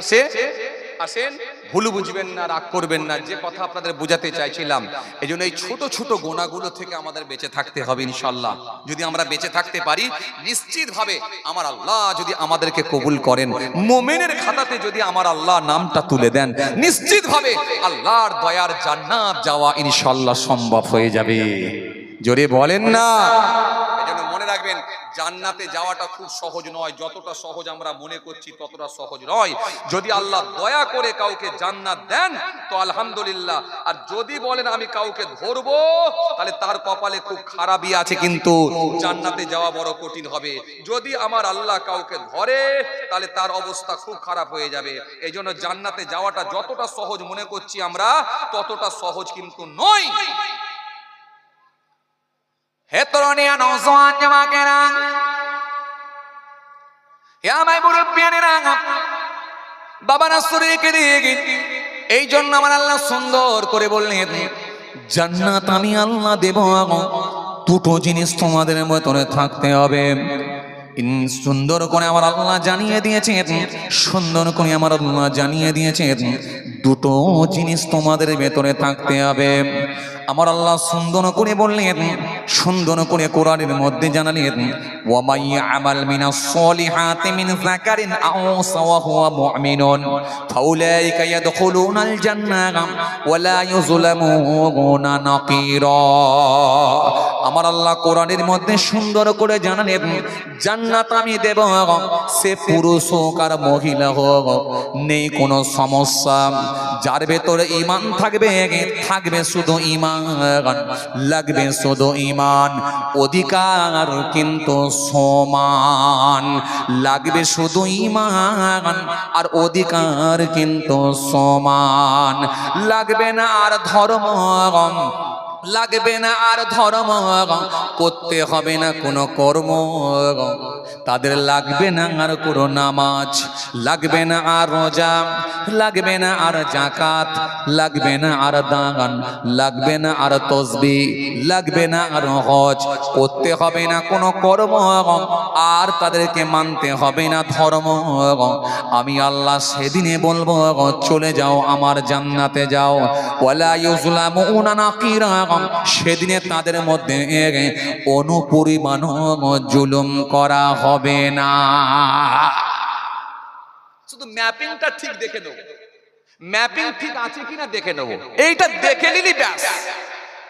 আসেন, ভুল বুঝবেন না, রাগ করবেন না, যে কথা আপনাদের বোঝাতে চাইছিলাম। এই জন্য এই ছোট ছোট গোনাগুলো থেকে আমাদের বেঁচে থাকতে হবে ইনশাআল্লাহ। যদি আমরা বেঁচে থাকতে পারি, নিশ্চিত ভাবে আমার আল্লাহ যদি আমাদেরকে কবুল করেন, মুমিনের খাতাতে যদি আমার আল্লাহ নামটা তুলে দেন, নিশ্চিত ভাবে আল্লাহর দয়ার জান্নাত যাওয়া ইনশাআল্লাহ সম্ভব হয়ে যাবে। জোরে বলেন না? এই জন্য মনে রাখবেন, জান্নাতে যাওয়াটা খুব সহজ নয়, যতটা সহজ আমরা মনে করছি ততটা সহজ নয়। যদি আল্লাহ দয়া করে কাউকে জান্নাত দেন তো আলহামদুলিল্লাহ, আর যদি বলেন আমি কাউকে ধরবো তাহলে তার কপালে খুব খারাপই আছে, কিন্তু জান্নাতে যাওয়া বড় কঠিন হবে। যদি আমার আল্লাহ কাউকে ধরে তাহলে তার অবস্থা খুব খারাপ হয়ে যাবে। এই জন্য জান্নাতে যাওয়াটা যতটা সহজ মনে করছি আমরা ততটা সহজ কিন্তু নয়। হে তরুণিয়া নওজোয়ান জামাকেরা, হে আমার মুরব্বিয়ানেরা, বাবা নাসরীকে দিয়ে এই জন্য আমার আল্লাহ সুন্দর করে বললেন জান্নাত আমি আল্লাহ দেব, দুটো জিনিস তোমাদের ভেতরে থাকতে হবে। সুন্দর করে আমার আল্লাহ জানিয়ে দিয়েছেন, সুন্দর করে আমার আল্লাহ জানিয়ে দিয়েছেন দুটো জিনিস তোমাদের ভেতরে থাকতে হবে। আমার আল্লাহ সুন্দর করে বললেন, সুন্দর করে কোরআনের মধ্যে জানালেন ওয়া মাই আমাল মিনাস সলিহাতি মিন যাকারিন আও উনসা ওয়া হুয়া মুমিনুন ফাউলাইকা ইয়াদখুলুনাল জান্নাহ ওয়া লা ইউযলামুনা নাকিরা। আমার আল্লাহ কোরআনের মধ্যে সুন্দর করে জানালেন জান্নাত আমি দেব, সে পুরুষ হোক আর মহিলা হোক, নেই কোনো সমস্যা। যার ভেতরে ঈমান থাকবে, থাকবে শুধু ঈমান, লাগবে শুধু ঈমান, অধিকার কিন্তু সমান, লাগবে শুধু ঈমান আর অধিকার কিন্তু সমান, লাগবে না আর ধর্ম, লাগবে না আর ধর্ম, করতে হবে না কোনো কর্ম, তাদের লাগবে না আর কোনো নামাজ, লাগবে না আর রোজা, লাগবে না আর যাকাত, লাগবে না আর দান, লাগবে না আর তাসবিহ, লাগবে না আর হজ, করতে হবে না কোনো কর্ম, আর তাদেরকে মানতে হবে না ধর্ম। আমি আল্লাহ সেদিনে বলবো চলে যাও আমার জান্নাতে যাও, ওয়ালা ইউযলামুনা নাকিরা, সেদিনে তাদের মধ্যে অনুপরিমাণ জুলুম করা হবে না। শুধু ম্যাপিংটা ঠিক দেখে নেব, ম্যাপিং ঠিক আছে কিনা দেখে নেব, এইটা দেখে নিলি ব্যাস।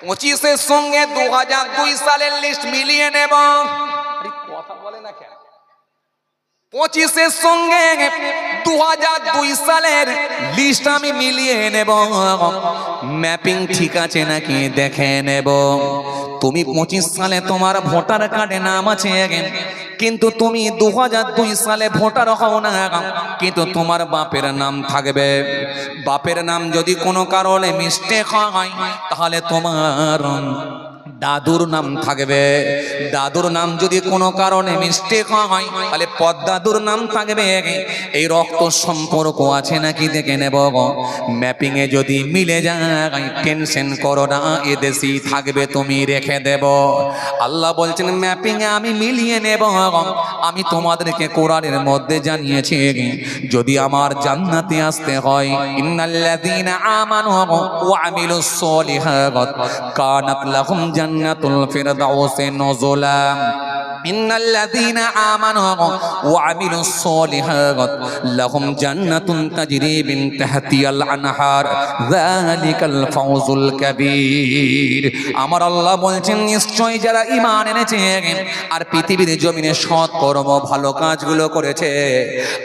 25-এর সঙ্গে 2002 সালের লিস্ট মিলিয়ে নেব। আরে কথা বলে না কেন? 25-এর সঙ্গে 2002 সালের লিস্ট আমি মিলিয়ে নেব, ম্যাপিং ঠিক আছে নাকি দেখে নেব। তুমি 25 সালে তোমার ভোটার কার্ডে নাম আছে, কিন্তু তুমি 2002 সালে ভোটার হও না, কিন্তু তোমার বাপের নাম থাকবে। বাপের নাম যদি কোনো কারণে মিস্টেক হয় তাহলে তোমার দাদুর নাম থাকবে। দাদুর নাম যদি কোনো কারণে মিস্টেক হয় তাহলে পদ্দাদুর নাম থাকবে। এই রক্ত সম্পর্ক আছে নাকি দেখে নেব। ম্যাপিং এ যদি মিলে যায় টেনশন করো না, এদেশেই থাকবে, তুমি রেখে দেব। আল্লাহ বলছেন ম্যাপিং এ আমি মিলিয়ে নেব। আমি তোমাদেরকে কোরআনের মধ্যে জানিয়েছি যদি আমার জান্নাতে আসতে হয় ইন্নাল্লাযীনা আমানু ওয়া আমিলুস সলিহাত কানাত লাহুম জান্নাতুল ফিরদাউসি নুজুলা। ইন্নাল্লাযীনা আমানু ওয়া আমিলুস সলিহাত লাহুম জান্নাতুন তাজরি মিন তাহতিহাল আনহার যালিকাল ফাওজুল কাবীর। আমার আল্লাহ বলছেন নিশ্চয় যারা ঈমান এনেছে আর পৃথিবীর জমিনে সৎ কর্ম ভালো কাজগুলো করেছে,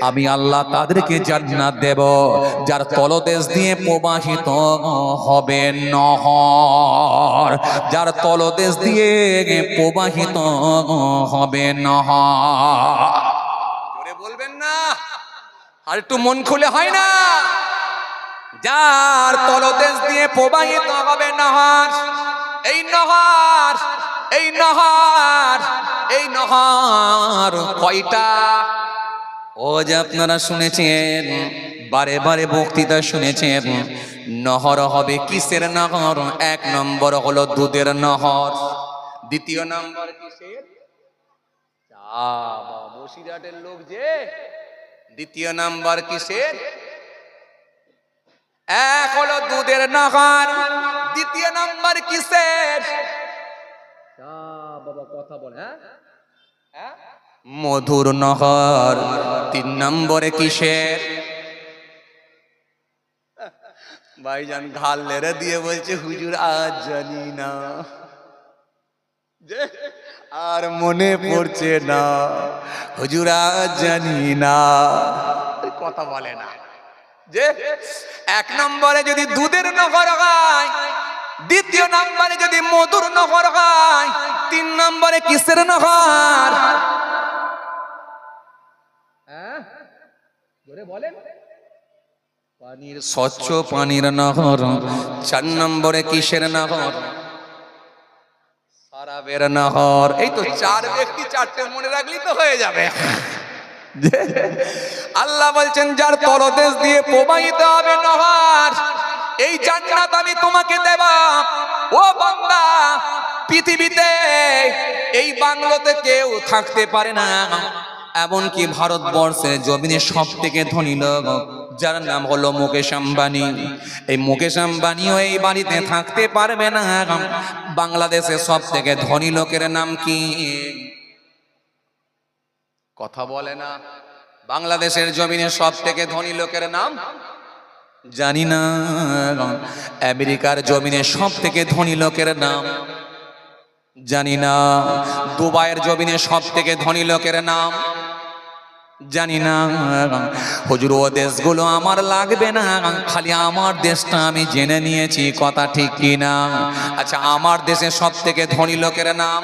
আমি আল্লাহ তাদেরকে জান্নাত দেব যার তলদেশ দিয়ে প্রবাহিত হবে নহর, যার তলদেশ দিয়ে প্রবাহিত হবে নহর। জোরে বলবেন না, আর একটু মন খুলে হয় না? যার তলদেশ দিয়ে প্রবাহিত হবে নহর। এই নহর, এই নহর, এই নহর কয়টা? ও যে আপনারা শুনেছেন, বারে বারে বক্তৃতা শুনেছেন, নহর হবে কিসের নহর? এক নম্বর হলো দুধের নহর, দ্বিতীয় নম্বর কিসের? বসিরহাটের লোক যে, দ্বিতীয় নাম্বার কিসের? এক হলো দুধের নহর, দ্বিতীয় নাম্বার কিসের? বাবা কথা বল, হ্যাঁ, মধুর নহর। তিন নম্বরে কিসের? ভাইজান ঘাল লেরে দিয়ে বলছে হুজুর আজ জানি না, যে আর মনে পড়ছে না, হুজুরা জানি না। কথা বলে না যে এক নম্বরে যদি দুধের নহর হয়, দ্বিতীয় নম্বরে যদি মধুর নহর হয়, তিন নম্বরে কিসের নহর? বলেন পানির, স্বচ্ছ পানির নহর। চার নম্বরে কিসের নহর? শরাবের নহর। এই তো চার ব্যক্তি চারটে মনে রাখলেই তো হয়ে যাবে। আল্লাহ বলছেন যার তলদেশ দিয়ে প্রবাহিত হবে নহর, এই জান্নাত আমি তোমাকে দেব। ও বান্দা, পৃথিবীতে এই বাংলোতে কেউ থাকতে পারে না, এমনকি ভারতবর্ষের জমিনে সব থেকে ধনী লোক যার নাম হলো মুকেশ আম্বানি, এই মুকেশ আম্বানিও এই বাড়িতে থাকতে পারবে না। বাংলাদেশের সব থেকে ধনী লোকের নাম কি? কথা বলে না। বাংলাদেশের জমিনে সব থেকে ধনী লোকের নাম জানি না। আমেরিকার জমিনে সব থেকে ধনী লোকের নাম জানি না। দুবাইয়ের জমিনে সব থেকে ধনী লোকের নাম জানি না। হুজুর ও দেশগুলো আমার লাগবে না, খালি আমার দেশটা আমি জেনে নিয়েছি। কথা ঠিক কি না? আচ্ছা, আমার দেশে সব থেকে ধনী লোকের নাম